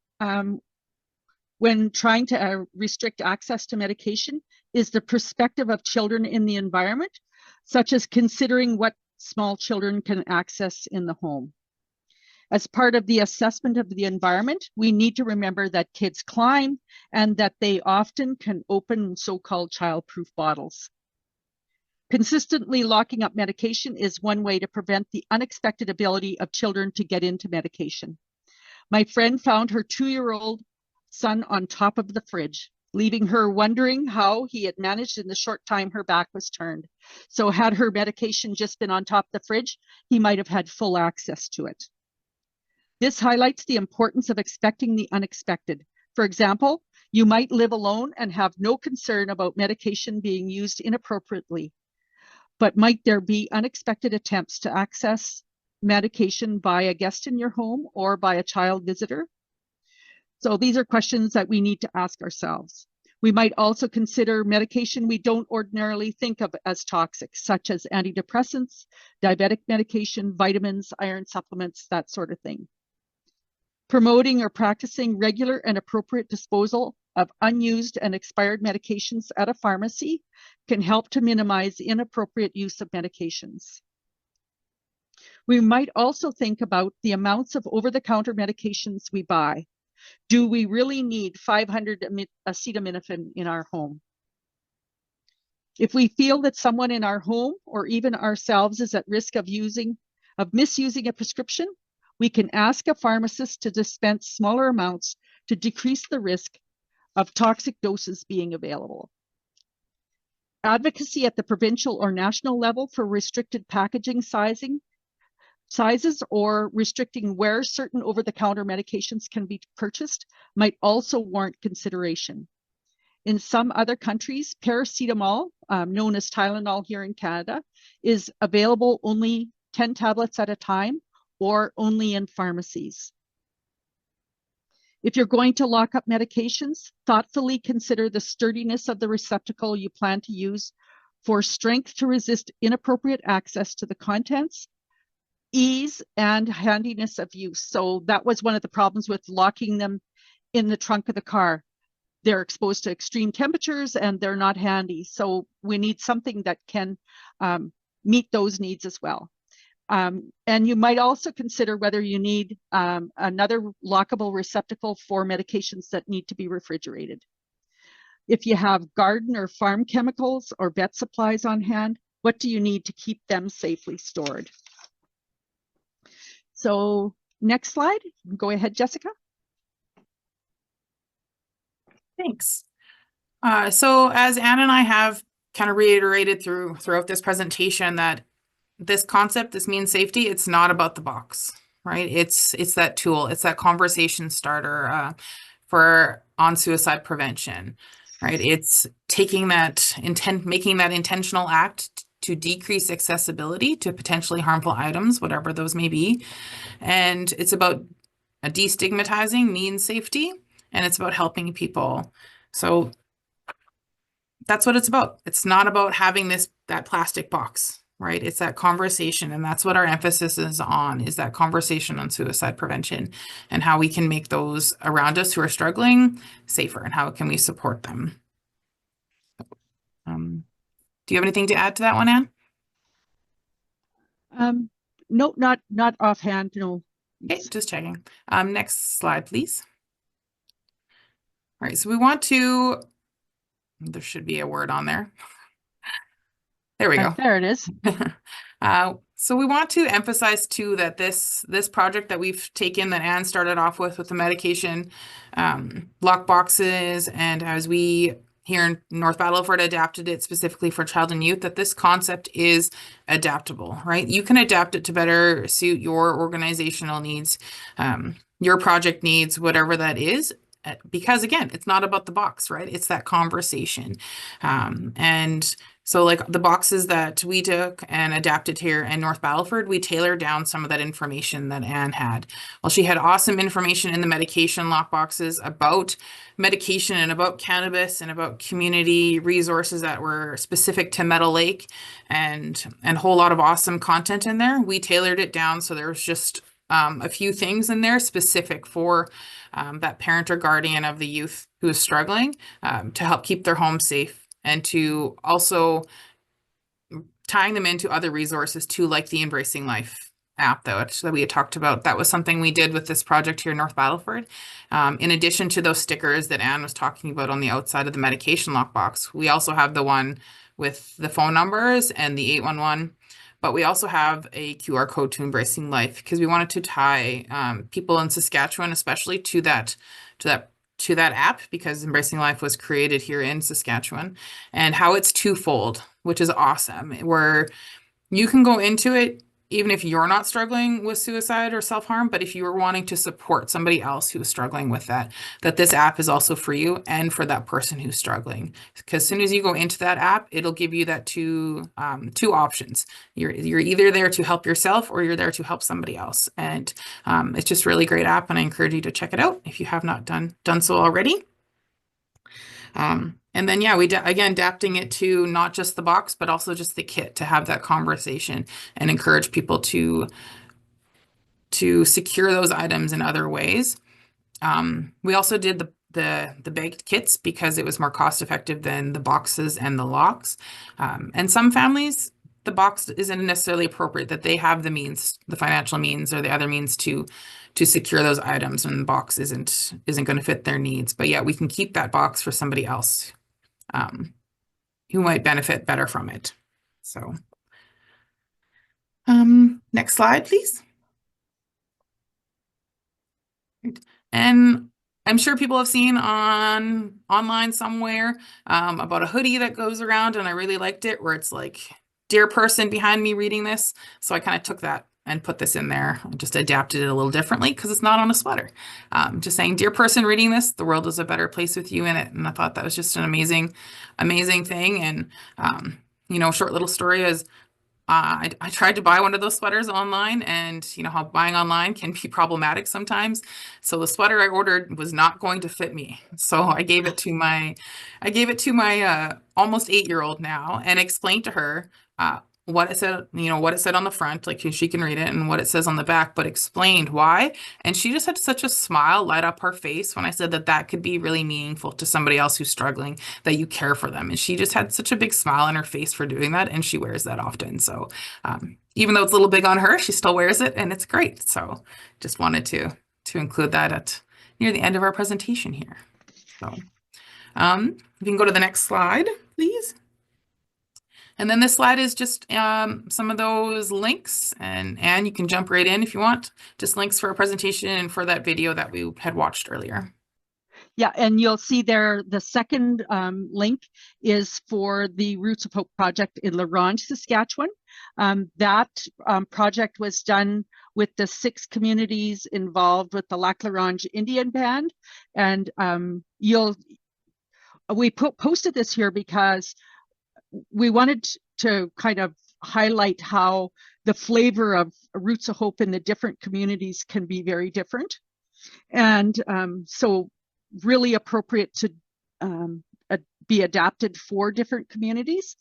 when trying to restrict access to medication is the perspective of children in the environment, such as considering what small children can access in the home. As part of the assessment of the environment, we need to remember that kids climb and that they often can open so-called child-proof bottles. Consistently locking up medication is one way to prevent the unexpected ability of children to get into medication. My friend found her 2-year-old son on top of the fridge, leaving her wondering how he had managed in the short time her back was turned. So had her medication just been on top of the fridge, he might have had full access to it. This highlights the importance of expecting the unexpected. For example, you might live alone and have no concern about medication being used inappropriately, but might there be unexpected attempts to access medication by a guest in your home or by a child visitor? So these are questions that we need to ask ourselves. We might also consider medication we don't ordinarily think of as toxic, such as antidepressants, diabetic medication, vitamins, iron supplements, that sort of thing. Promoting or practicing regular and appropriate disposal of unused and expired medications at a pharmacy can help to minimize inappropriate use of medications. We might also think about the amounts of over-the-counter medications we buy. Do we really need 500 acetaminophen in our home? If we feel that someone in our home or even ourselves is at risk of misusing a prescription, we can ask a pharmacist to dispense smaller amounts to decrease the risk of toxic doses being available. Advocacy at the provincial or national level for restricted packaging sizes or restricting where certain over-the-counter medications can be purchased might also warrant consideration. In some other countries, paracetamol, known as Tylenol here in Canada, is available only 10 tablets at a time or only in pharmacies. If you're going to lock up medications, thoughtfully consider the sturdiness of the receptacle you plan to use for strength to resist inappropriate access to the contents, ease, and handiness of use. So that was one of the problems with locking them in the trunk of the car. They're exposed to extreme temperatures and they're not handy. So we need something that can meet those needs as well. And you might also consider whether you need another lockable receptacle for medications that need to be refrigerated. If you have garden or farm chemicals or vet supplies on hand, what do you need to keep them safely stored? So next slide, go ahead, Jessica. Thanks. So as Anne and I have kind of reiterated throughout this presentation, that this concept, this means safety, it's not about the box, right? It's that tool, it's that conversation starter on suicide prevention, right? It's taking that making that intentional act to decrease accessibility to potentially harmful items, whatever those may be. And it's about destigmatizing means safety, and it's about helping people. So that's what it's about. It's not about having that plastic box, right? It's that conversation, and that's what our emphasis is on, is that conversation on suicide prevention and how we can make those around us who are struggling safer, and how can we support them. Do you have anything to add to that one, Anne? No, not offhand, no. Okay, just checking. Next slide, please. All right, so we want to, there should be a word on there. There we go. There it is. So we want to emphasize too that this project that we've taken, that Anne started off with the medication lock boxes, and as we here in North Battleford adapted it specifically for child and youth, that this concept is adaptable, right? You can adapt it to better suit your organizational needs, your project needs, whatever that is. Because again, it's not about the box, right? It's that conversation. And so like the boxes that we took and adapted here in North Battleford, we tailored down some of that information that Anne had. Well, she had awesome information in the medication lock boxes about medication and about cannabis and about community resources that were specific to Meadow Lake, and a whole lot of awesome content in there. We tailored it down so there was just a few things in there specific for that parent or guardian of the youth who is struggling, to help keep their home safe, and to also tying them into other resources too, like the Embracing Life app that we had talked about. That was something we did with this project here in North Battleford. In addition to those stickers that Anne was talking about on the outside of the medication lockbox, we also have the one with the phone numbers and the 811. But we also have a QR code to Embracing Life, because we wanted to tie people in Saskatchewan, especially to that app, because Embracing Life was created here in Saskatchewan, and how it's twofold, which is awesome, where you can go into it even if you're not struggling with suicide or self-harm, but if you are wanting to support somebody else who is struggling with that this app is also for you and for that person who's struggling. Because as soon as you go into that app, it'll give you that two options. You're either there to help yourself or you're there to help somebody else. And it's just a really great app, and I encourage you to check it out if you have not done so already. And then, yeah, again, adapting it to not just the box, but also just the kit, to have that conversation and encourage people to secure those items in other ways. We also did the bagged kits because it was more cost effective than the boxes and the locks. And some families, the box isn't necessarily appropriate, that they have the means, the financial means or the other means to secure those items when the box isn't going to fit their needs. But yeah, we can keep that box for somebody else who might benefit better from it. So next slide, please. And I'm sure people have seen online somewhere about a hoodie that goes around, and I really liked it, where it's like, "Dear person behind me reading this." So I kind of took that and put this in there. I just adapted it a little differently because it's not on a sweater. Just saying, "Dear person reading this, the world is a better place with you in it." And I thought that was just an amazing, amazing thing. And short little story is, I tried to buy one of those sweaters online, and you know how buying online can be problematic sometimes. So the sweater I ordered was not going to fit me. So I gave it to my almost 8-year-old now, and explained to her what it said, what it said on the front, like she can read it, and what it says on the back, but explained why. And she just had such a smile light up her face when I said that could be really meaningful to somebody else who's struggling, that you care for them. And she just had such a big smile on her face for doing that. And she wears that often. So even though it's a little big on her, she still wears it, and it's great. So just wanted to include that near the end of our presentation here. So if you can go to the next slide, please. And then this slide is just some of those links, and you can jump right in if you want, just links for a presentation and for that video that we had watched earlier. Yeah, and you'll see there the second link is for the Roots of Hope project in La Ronge, Saskatchewan. That project was done with the 6 communities involved with the Lac La Ronge Indian Band. And we posted this here because we wanted to kind of highlight how the flavor of Roots of Hope in the different communities can be very different. And so really appropriate to be adapted for different communities.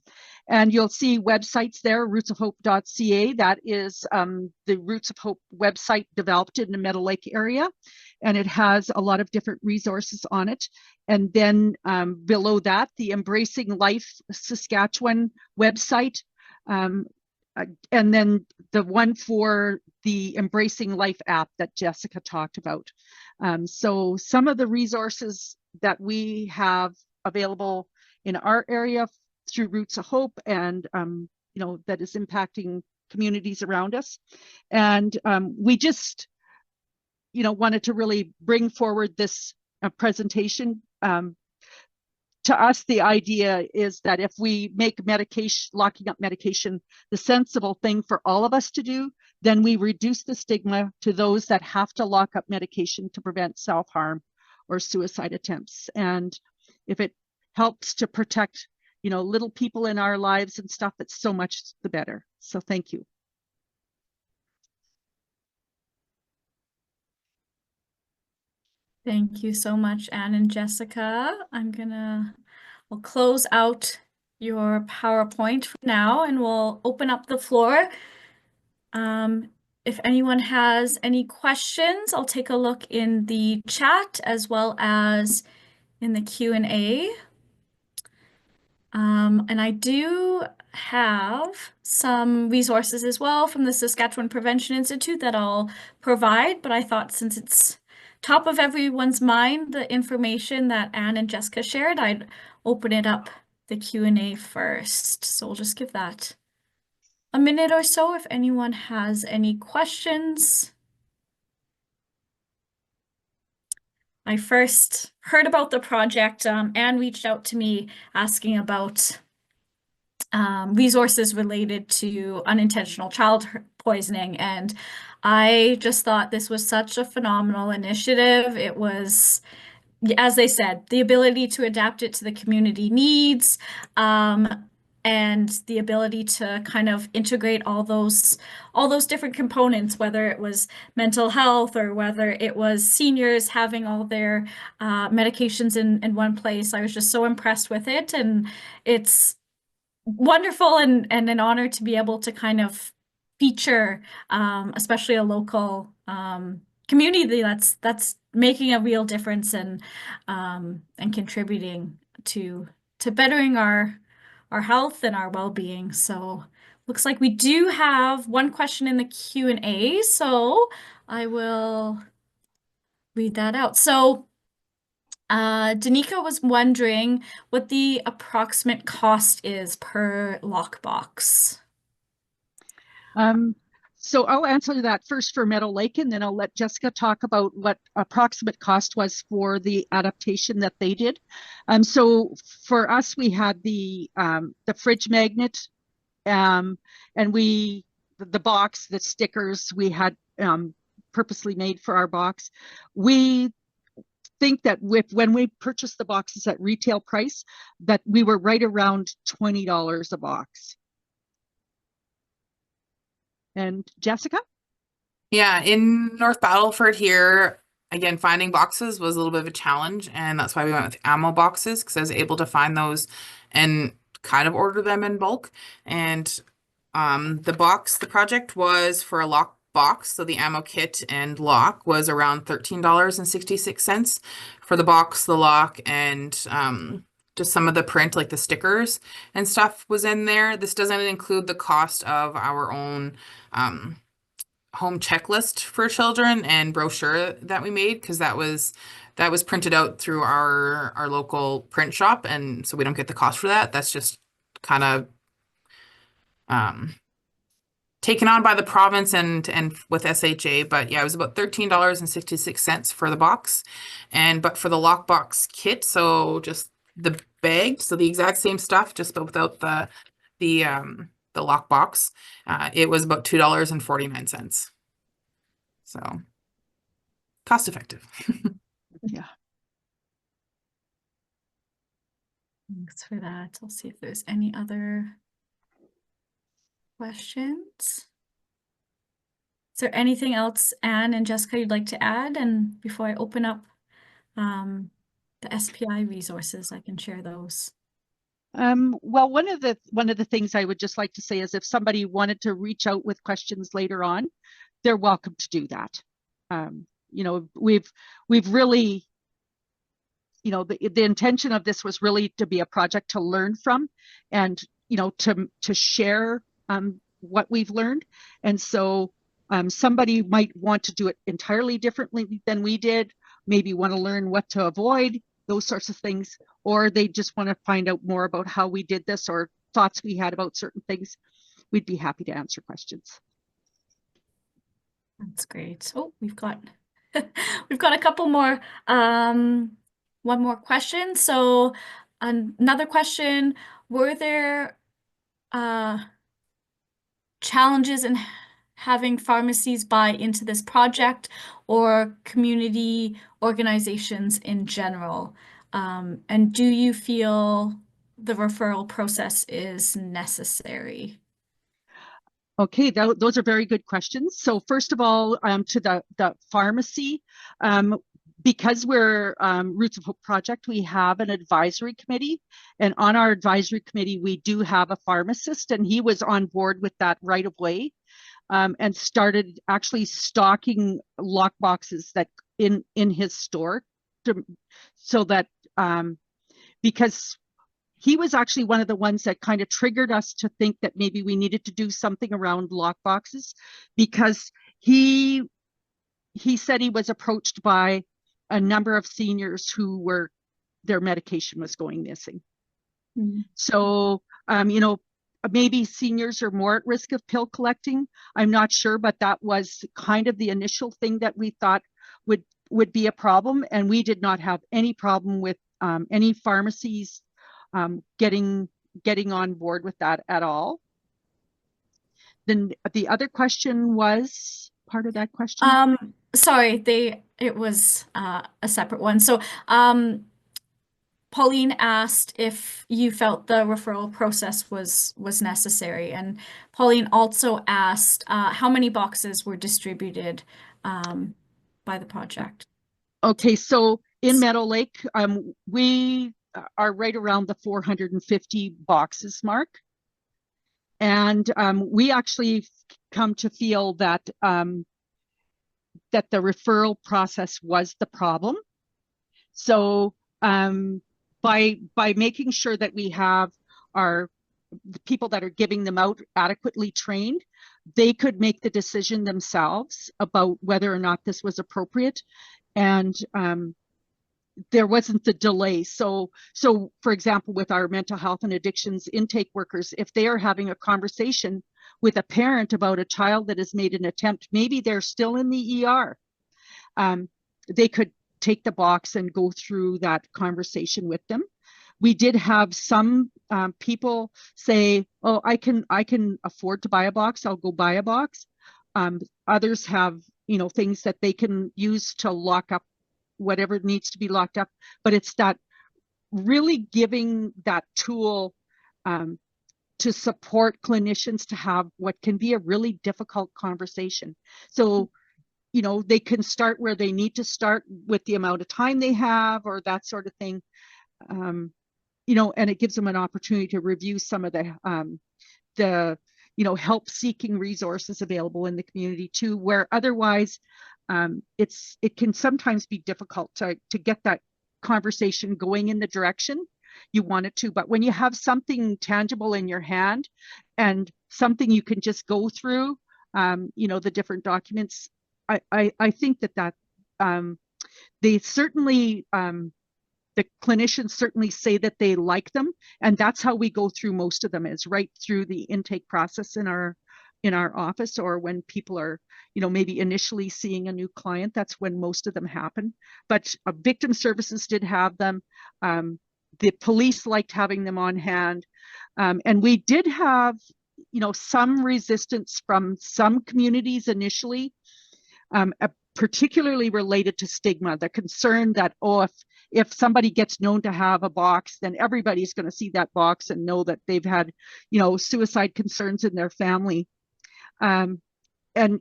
And you'll see websites there, rootsofhope.ca. That is the Roots of Hope website developed in the Meadow Lake area. And it has a lot of different resources on it. And then below that, the Embracing Life Saskatchewan website. And then the one for the Embracing Life app that Jessica talked about. So some of the resources that we have available in our area through Roots of Hope, and that is impacting communities around us. And we just wanted to really bring forward this presentation. To us, the idea is that if we make locking up medication the sensible thing for all of us to do, then we reduce the stigma to those that have to lock up medication to prevent self-harm or suicide attempts. And if it helps to protect, little people in our lives and stuff, it's so much the better. So thank you. Thank you so much, Anne and Jessica. We'll close out your PowerPoint for now, and we'll open up the floor. If anyone has any questions, I'll take a look in the chat as well as in the Q&A. And I do have some resources as well from the Saskatchewan Prevention Institute that I'll provide, but I thought since it's top of everyone's mind, the information that Anne and Jessica shared, I'd open it up the Q&A first. So we'll just give that a minute or so if anyone has any questions. I first heard about the project. Anne reached out to me asking about resources related to unintentional child poisoning, and I just thought this was such a phenomenal initiative. It was, as they said, the ability to adapt it to the community needs, and the ability to kind of integrate all those different components, whether it was mental health or whether it was seniors having all their medications in one place. I was just so impressed with it, and it's wonderful and an honor to be able to kind of feature especially a local community that's making a real difference and contributing to bettering our health and our well-being. So Looks like we do have one question in the Q&A, so I will read that out. So Danica was wondering what the approximate cost is per lockbox. So I'll answer that first for Meadow Lake, and then I'll let Jessica talk about what approximate cost was for the adaptation that they did. So for us, we had the fridge magnet, and the box, the stickers we had purposely made for our box. We think that when we purchased the boxes at retail price, that we were right around $20 a box. And Jessica? Yeah, in North Battleford here, again, finding boxes was a little bit of a challenge, and that's why we went with ammo boxes, because I was able to find those and kind of order them in bulk. And the project was for a lock box, so the ammo kit and lock was around $13.66 for the box, the lock, and just some of the print, like the stickers and stuff was in there. This doesn't include the cost of our own home checklist for children and brochure that we made, because that was printed out through our local print shop, and so we don't get the cost for that. That's just kind of taken on by the province and with SHA. But yeah, it was about $13.66 for the box, but for the lockbox kit, so just the bag, so the exact same stuff, just but without the lockbox, it was about $2.49. So cost effective. Yeah. Thanks for that. I'll see if there's any other questions. Is there anything else, Anne and Jessica, you'd like to add? And before I open up the SPI resources, I can share those. Well, one of the things I would just like to say is if somebody wanted to reach out with questions later on, they're welcome to do that. You know, we've really, you know, the intention of this was really to be a project to learn from, and you know, to share what we've learned. And so somebody might want to do it entirely differently than we did, maybe want to learn what to avoid, those sorts of things, or they just want to find out more about how we did this or thoughts we had about certain things. We'd be happy to answer questions. That's great. Oh, we've got a couple more. One more question. So another question, were there challenges in having pharmacies buy into this project or community organizations in general? And do you feel the referral process is necessary? Okay, those are very good questions. So first of all, to the pharmacy, because we're Roots of Hope Project, we have an advisory committee, and on our advisory committee, we do have a pharmacist, and he was on board with that right away, and started actually stocking lock boxes that in his store, so that because he was actually one of the ones that kind of triggered us to think that maybe we needed to do something around lock boxes, because he said he was approached by a number of seniors who were, their medication was going missing. Mm-hmm. So, you know, maybe seniors are more at risk of pill collecting. I'm not sure, but that was kind of the initial thing that we thought would be a problem. And we did not have any problem with any pharmacies getting on board with that at all. Then the other question was part of that question. Sorry, it was a separate one. So Pauline asked if you felt the referral process was necessary, and Pauline also asked how many boxes were distributed by the project. Okay, so in Meadow Lake, we are right around the 450 boxes mark. And we actually come to feel that that the referral process was the problem. So by making sure that we have our the people that are giving them out adequately trained, they could make the decision themselves about whether or not this was appropriate. And there wasn't the delay. So for example, with our mental health and addictions intake workers, if they are having a conversation with a parent about a child that has made an attempt, maybe they're still in the ER, they could take the box and go through that conversation with them. We did have some people say, oh, I can afford to buy a box, I'll go buy a box. Others have, you know, things that they can use to lock up whatever needs to be locked up. But it's that really giving that tool to support clinicians to have what can be a really difficult conversation. So, you know, they can start where they need to start with the amount of time they have or that sort of thing. You know, and it gives them an opportunity to review some of the you know, help seeking resources available in the community too, where otherwise it can sometimes be difficult to get that conversation going in the direction you want it to. But when you have something tangible in your hand and something you can just go through, you know, the different documents, I think that they certainly the clinicians certainly say that they like them, and that's how we go through most of them, is right through the intake process in our office, or when people are, you know, maybe initially seeing a new client. That's when most of them happen. But victim services did have them. The police liked having them on hand, and we did have, you know, some resistance from some communities initially, particularly related to stigma, the concern that, oh, if somebody gets known to have a box, then everybody's going to see that box and know that they've had, you know, suicide concerns in their family. And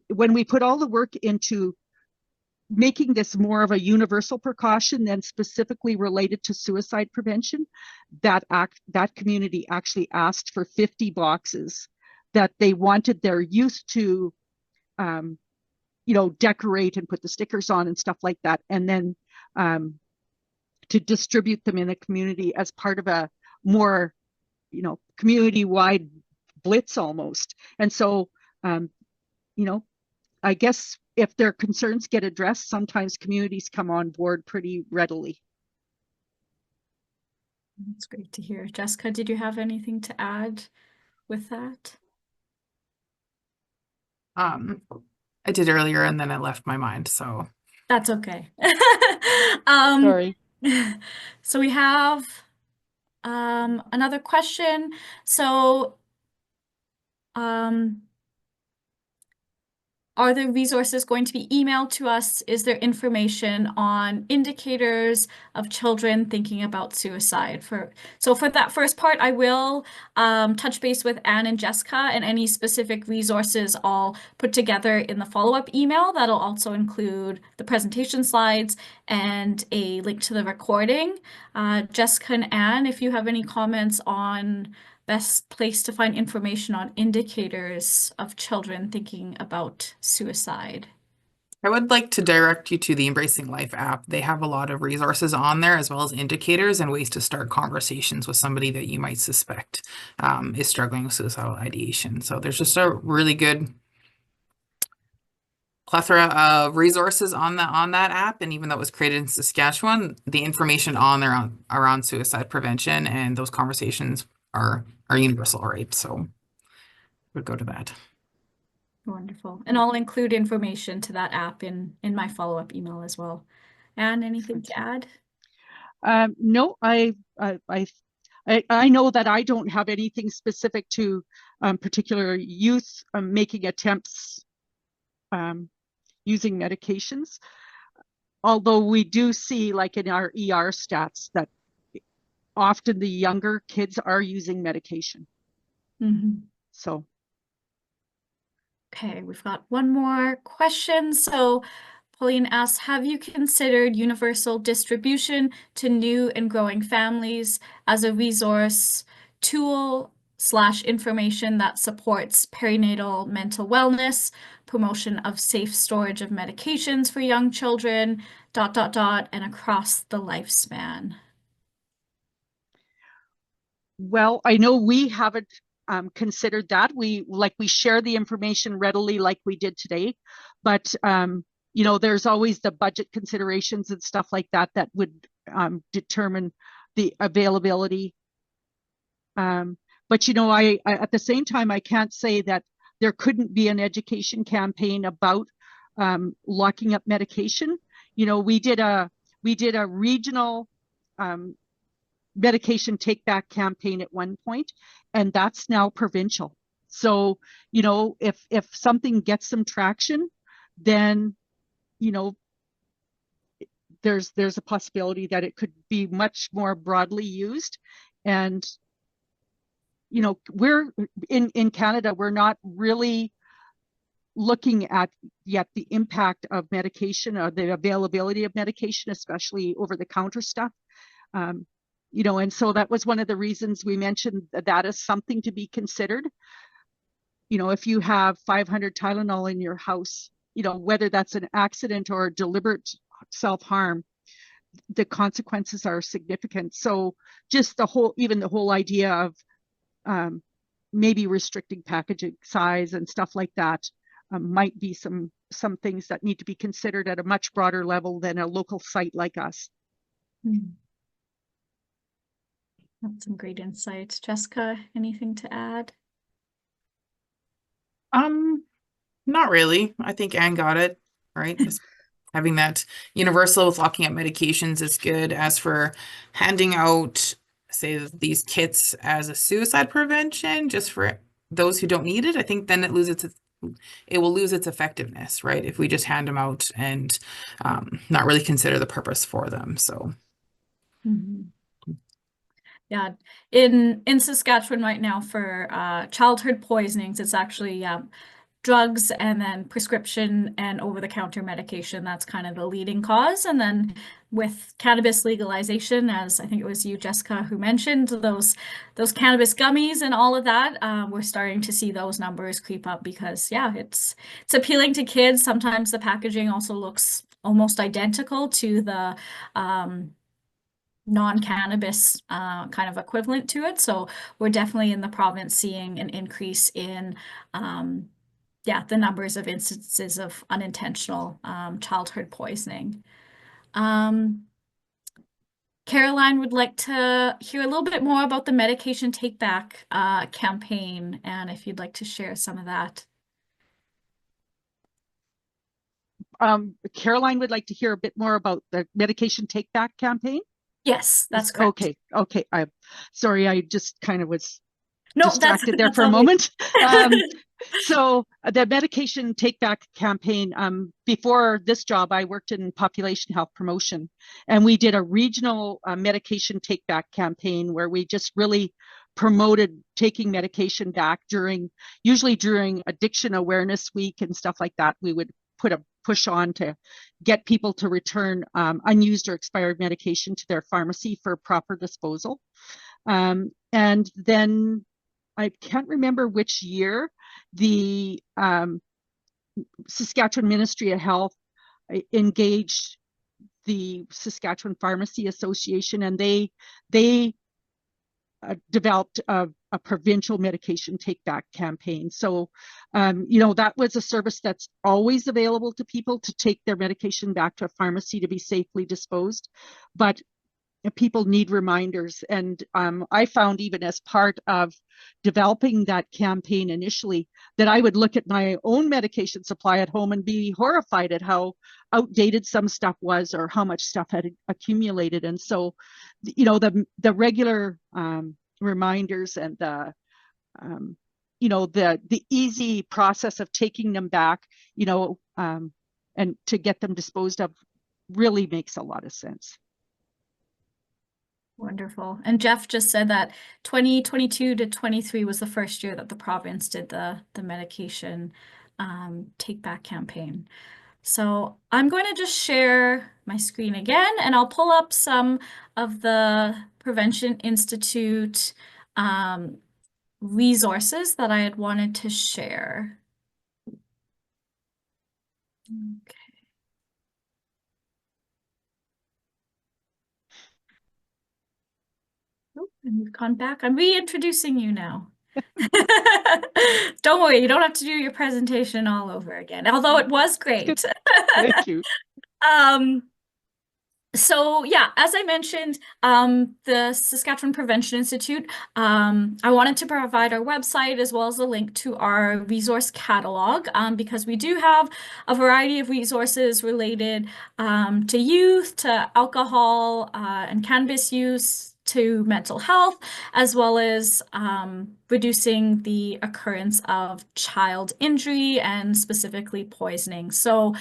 when we put all the work into making this more of a universal precaution than specifically related to suicide prevention, that community actually asked for 50 boxes that they wanted their youth to you know, decorate and put the stickers on and stuff like that, and then to distribute them in the community as part of a more, you know, community-wide blitz almost. And so, you know, I guess if their concerns get addressed, sometimes communities come on board pretty readily. That's great to hear. Jessica, did you have anything to add with that? I did earlier and then it left my mind, so. That's okay. Sorry. So we have another question. So are the resources going to be emailed to us? Is there information on indicators of children thinking about suicide? So for that first part, I will touch base with Anne and Jessica, and any specific resources I'll put together in the follow-up email. That'll also include the presentation slides and a link to the recording. Jessica and Anne, if you have any comments on best place to find information on indicators of children thinking about suicide. I would like to direct you to the Embracing Life app. They have a lot of resources on there, as well as indicators and ways to start conversations with somebody that you might suspect is struggling with suicidal ideation. So there's just a really good plethora of resources on that app. And even though it was created in Saskatchewan, the information on there around suicide prevention and those conversations are universal, right? So we'd go to that. Wonderful. And I'll include information to that app in my follow-up email as well. Anne, anything to add? No, I know that I don't have anything specific to particular youth making attempts using medications. Although we do see, like in our ER stats, that often the younger kids are using medication. So. Okay, we've got one more question. So Pauline asks, have you considered universal distribution to new and growing families as a resource tool / information that supports perinatal mental wellness, promotion of safe storage of medications for young children, ... and across the lifespan? Well, I know we haven't considered that. We share the information readily like we did today, but there's always the budget considerations and stuff like that that would determine the availability. But I at the same time, I can't say that there couldn't be an education campaign about locking up medication. We did a regional medication take back campaign at one point, and that's now provincial. So, if something gets some traction, then, there's a possibility that it could be much more broadly used. And, we're in Canada, we're not really looking at yet the impact of medication or the availability of medication, especially over the counter stuff. And so that was one of the reasons we mentioned that as something to be considered. If you have 500 Tylenol in your house, whether that's an accident or deliberate self-harm, the consequences are significant. So just the whole idea of maybe restricting packaging size and stuff like that might be some things that need to be considered at a much broader level than a local site like us. That's some great insights. Jessica, anything to add? Not really. I think Anne got it, right? Just having that universal with locking up medications is good. As for handing out, say, these kits as a suicide prevention, just for those who don't need it, I think then it will lose its effectiveness, right? If we just hand them out and not really consider the purpose for them. So. Yeah, in Saskatchewan right now for childhood poisonings, it's actually drugs and then prescription and over-the-counter medication. That's kind of the leading cause. And then with cannabis legalization, as I think it was you, Jessica, who mentioned those cannabis gummies and all of that, we're starting to see those numbers creep up because, yeah, it's appealing to kids. Sometimes the packaging also looks almost identical to the non-cannabis kind of equivalent to it. So we're definitely in the province seeing an increase in the numbers of instances of unintentional childhood poisoning. Caroline would like to hear a little bit more about the medication take back campaign, and if you'd like to share some of that. Caroline would like to hear a bit more about the medication take back campaign. Yes, that's correct. Okay. I'm sorry, I just kind of was No, distracted there for a moment. So the medication take back campaign, before this job, I worked in population health promotion, and we did a regional medication take back campaign where we just really promoted taking medication back usually during Addiction Awareness Week and stuff like that. We would put a push on to get people to return unused or expired medication to their pharmacy for proper disposal. And then I can't remember which year the Saskatchewan Ministry of Health engaged the Saskatchewan Pharmacy Association, and they developed a provincial medication take back campaign. So, that was a service that's always available to people to take their medication back to a pharmacy to be safely disposed. But people need reminders. And I found, even as part of developing that campaign initially, that I would look at my own medication supply at home and be horrified at how outdated some stuff was or how much stuff had accumulated. And so, the regular reminders and the easy process of taking them back, and to get them disposed of really makes a lot of sense. Wonderful. And Jeff just said that 2022 to 23 was the first year that the province did the medication take back campaign. So I'm going to just share my screen again, and I'll pull up some of the Prevention Institute resources that I had wanted to share. Okay. And we've gone back. I'm reintroducing you now. Don't worry, you don't have to do your presentation all over again, although it was great. Thank you. So yeah, as I mentioned, the Saskatchewan Prevention Institute, I wanted to provide our website as well as a link to our resource catalog, because we do have a variety of resources related to youth, to alcohol and cannabis use, to mental health, as well as reducing the occurrence of child injury and specifically poisoning. So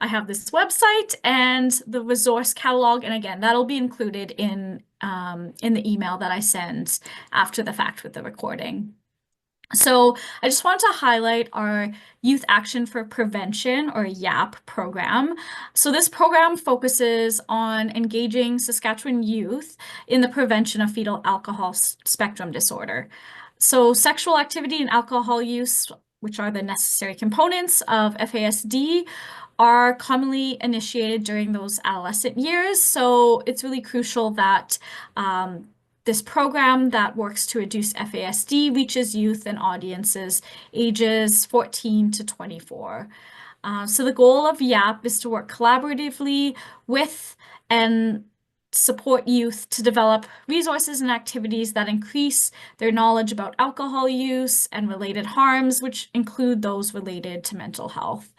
I have this website and the resource catalog, and again, that'll be included in the email that I send after the fact with the recording. So I just want to highlight our Youth Action for Prevention, or YAP program. So this program focuses on engaging Saskatchewan youth in the prevention of fetal alcohol spectrum disorder. So sexual activity and alcohol use, which are the necessary components of FASD, are commonly initiated during those adolescent years. So it's really crucial that this program that works to reduce FASD reaches youth and audiences ages 14 to 24. So the goal of YAP is to work collaboratively with and support youth to develop resources and activities that increase their knowledge about alcohol use and related harms, which include those related to mental health.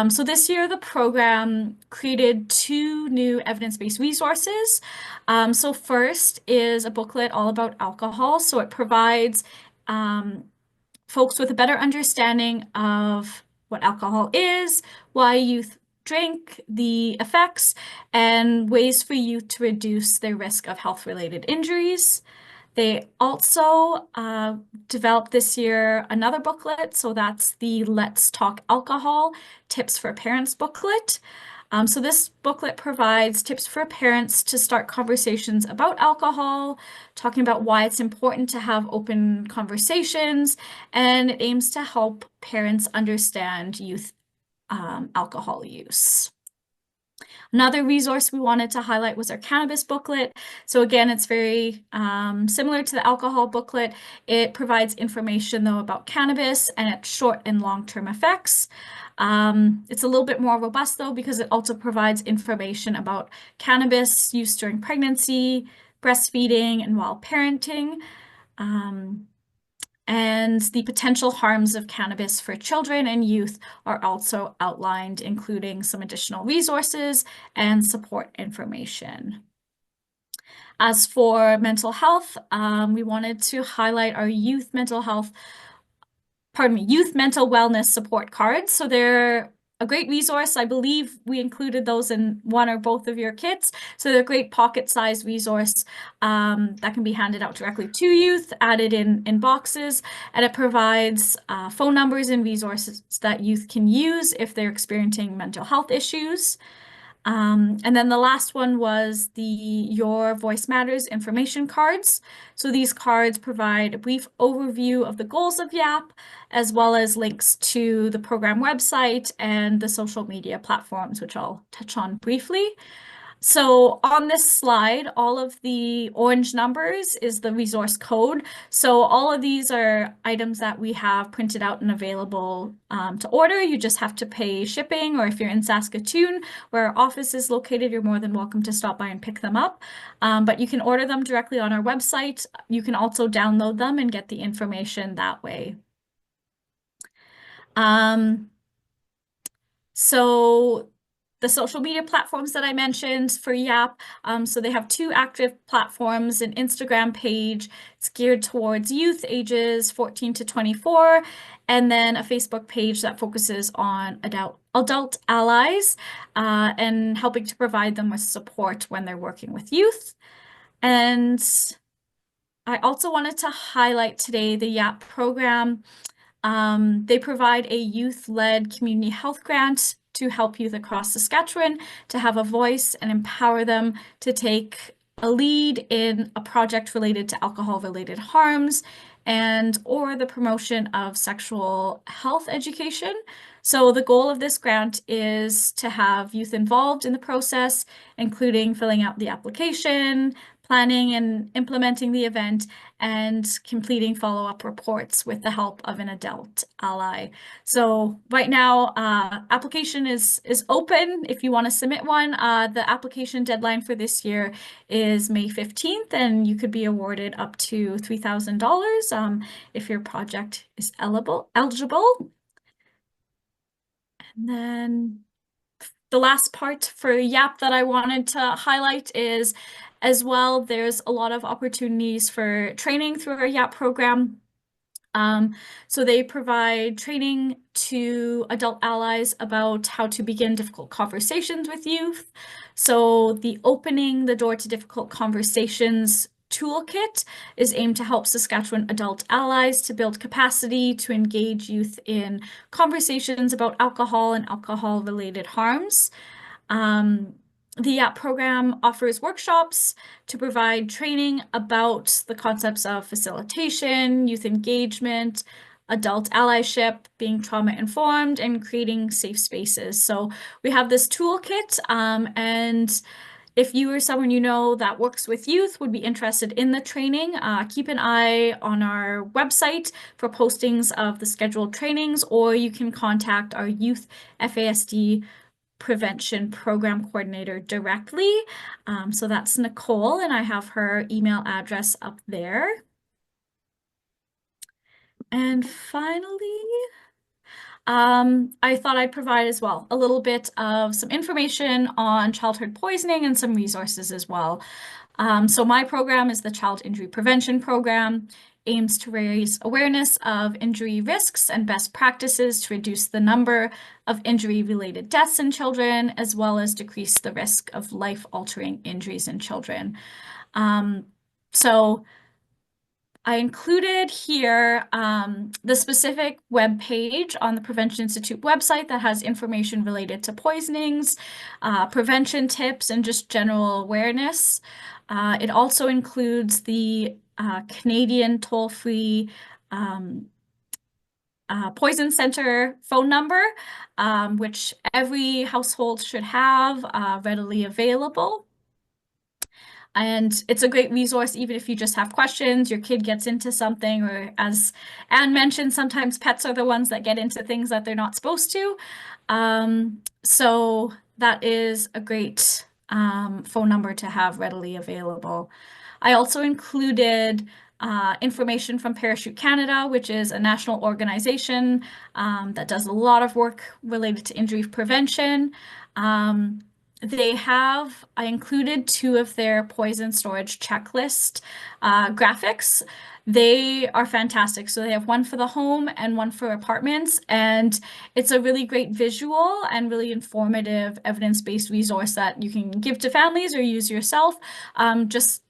So this year, the program created 2 new evidence-based resources. So first is a booklet all about alcohol. So it provides folks with a better understanding of what alcohol is, why youth drink, the effects, and ways for youth to reduce their risk of health-related injuries. They also developed this year another booklet, so that's the Let's Talk Alcohol Tips for Parents booklet. So this booklet provides tips for parents to start conversations about alcohol, talking about why it's important to have open conversations, and it aims to help parents understand youth alcohol use. Another resource we wanted to highlight was our cannabis booklet. So again, it's very similar to the alcohol booklet. It provides information though about cannabis and its short and long-term effects. It's a little bit more robust though because it also provides information about cannabis use during pregnancy, breastfeeding, and while parenting. And the potential harms of cannabis for children and youth are also outlined, including some additional resources and support information. As for mental health, we wanted to highlight our youth mental wellness support cards. So they're a great resource. I believe we included those in one or both of your kits. So they're a great pocket-sized resource that can be handed out directly to youth, added in boxes, and it provides phone numbers and resources that youth can use if they're experiencing mental health issues. And then the last one was the Your Voice Matters information cards. So these cards provide a brief overview of the goals of YAP, as well as links to the program website and the social media platforms, which I'll touch on briefly. So on this slide, all of the orange numbers is the resource code. So all of these are items that we have printed out and available to order. You just have to pay shipping, or if you're in Saskatoon, where our office is located, you're more than welcome to stop by and pick them up. But you can order them directly on our website. You can also download them and get the information that way. So the social media platforms that I mentioned for YAP, so they have 2 active platforms, an Instagram page. It's geared towards youth ages 14 to 24, and then a Facebook page that focuses on adult allies and helping to provide them with support when they're working with youth. And I also wanted to highlight today the YAP program. They provide a youth-led community health grant to help youth across Saskatchewan to have a voice and empower them to take a lead in a project related to alcohol-related harms or the promotion of sexual health education. So the goal of this grant is to have youth involved in the process, including filling out the application, planning and implementing the event, and completing follow-up reports with the help of an adult ally. So right now, application is open if you want to submit one. The application deadline for this year is May 15th, and you could be awarded up to $3,000 if your project is eligible. And then the last part for YAP that I wanted to highlight is, as well, there's a lot of opportunities for training through our YAP program. So they provide training to adult allies about how to begin difficult conversations with youth. So the Opening the Door to Difficult Conversations toolkit is aimed to help Saskatchewan adult allies to build capacity to engage youth in conversations about alcohol and alcohol-related harms. The YAP program offers workshops to provide training about the concepts of facilitation, youth engagement, adult allyship, being trauma-informed, and creating safe spaces. So we have this toolkit, and if you or someone you know that works with youth would be interested in the training, keep an eye on our website for postings of the scheduled trainings, or you can contact our Youth FASD Prevention Program Coordinator directly. So that's Nicole, and I have her email address up there. And finally, I thought I'd provide as well a little bit of some information on childhood poisoning and some resources as well. So my program is the Child Injury Prevention Program, aims to raise awareness of injury risks and best practices to reduce the number of injury-related deaths in children, as well as decrease the risk of life-altering injuries in children. So I included here the specific web page on the Prevention Institute website that has information related to poisonings, prevention tips, and just general awareness. It also includes the Canadian toll-free Poison Center phone number, which every household should have readily available. And it's a great resource, even if you just have questions, your kid gets into something, or as Anne mentioned, sometimes pets are the ones that get into things that they're not supposed to. So that is a great phone number to have readily available. I also included information from Parachute Canada, which is a national organization that does a lot of work related to injury prevention. I included 2 of their poison storage checklist graphics. They are fantastic. So they have one for the home and one for apartments, and it's a really great visual and really informative evidence-based resource that you can give to families or use yourself, just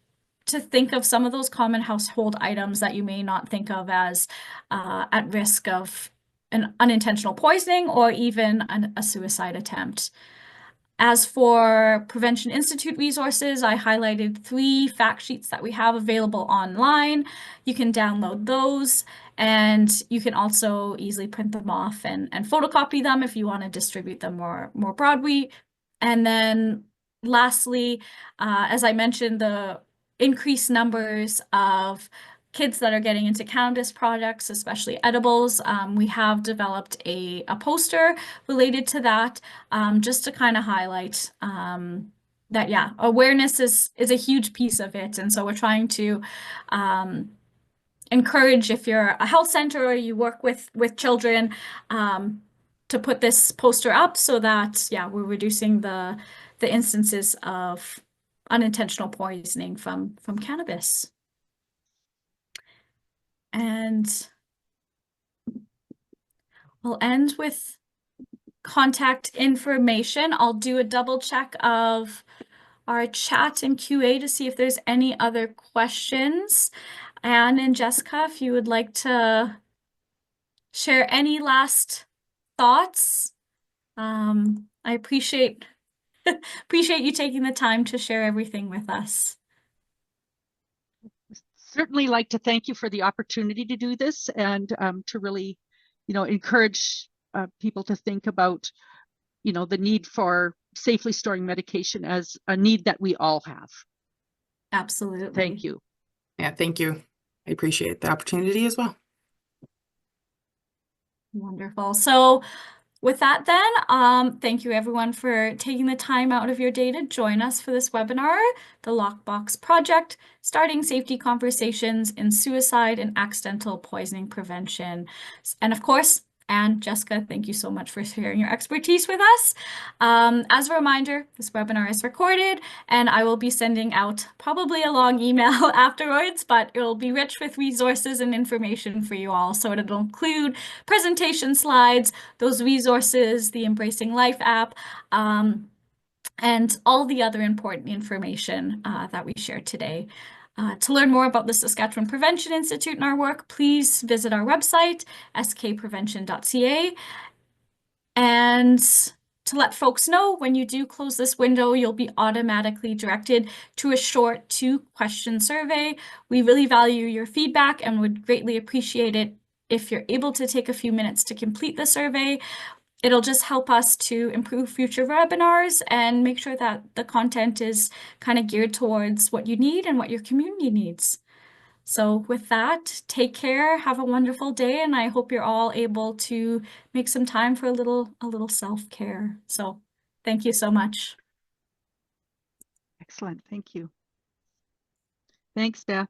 to think of some of those common household items that you may not think of as at risk of an unintentional poisoning or even a suicide attempt. As for Prevention Institute resources, I highlighted 3 fact sheets that we have available online. You can download those, and you can also easily print them off and photocopy them if you want to distribute them more broadly. And then lastly, as I mentioned, the increased numbers of kids that are getting into cannabis products, especially edibles. We have developed a poster related to that, just to kind of highlight that, yeah, awareness is a huge piece of it. And so we're trying to encourage, if you're a health center or you work with children, to put this poster up so that, yeah, we're reducing the instances of unintentional poisoning from cannabis. And we'll end with contact information. I'll do a double check of our chat and QA to see if there's any other questions. Anne and Jessica, if you would like to share any last thoughts, I appreciate you taking the time to share everything with us. Certainly like to thank you for the opportunity to do this, and to really, encourage people to think about, the need for safely storing medication as a need that we all have. Absolutely. Thank you. Yeah, thank you. I appreciate the opportunity as well. Wonderful. So with that then, thank you everyone for taking the time out of your day to join us for this webinar, the Lockbox Project, Starting Safety Conversations in Suicide and Accidental Poisoning Prevention. And of course, Anne, Jessica, thank you so much for sharing your expertise with us. As a reminder, this webinar is recorded and I will be sending out probably a long email afterwards, but it will be rich with resources and information for you all. So it'll include presentation slides, those resources, the Embracing Life app, and all the other important information that we shared today. To learn more about the Saskatchewan Prevention Institute and our work, please visit our website, skprevention.ca. And to let folks know, when you do close this window, you'll be automatically directed to a short 2-question survey. We really value your feedback and would greatly appreciate it if you're able to take a few minutes to complete the survey. It'll just help us to improve future webinars and make sure that the content is kind of geared towards what you need and what your community needs. So with that, take care, have a wonderful day, and I hope you're all able to make some time for a little self-care. So thank you so much. Excellent. Thank you. Thanks, Beth.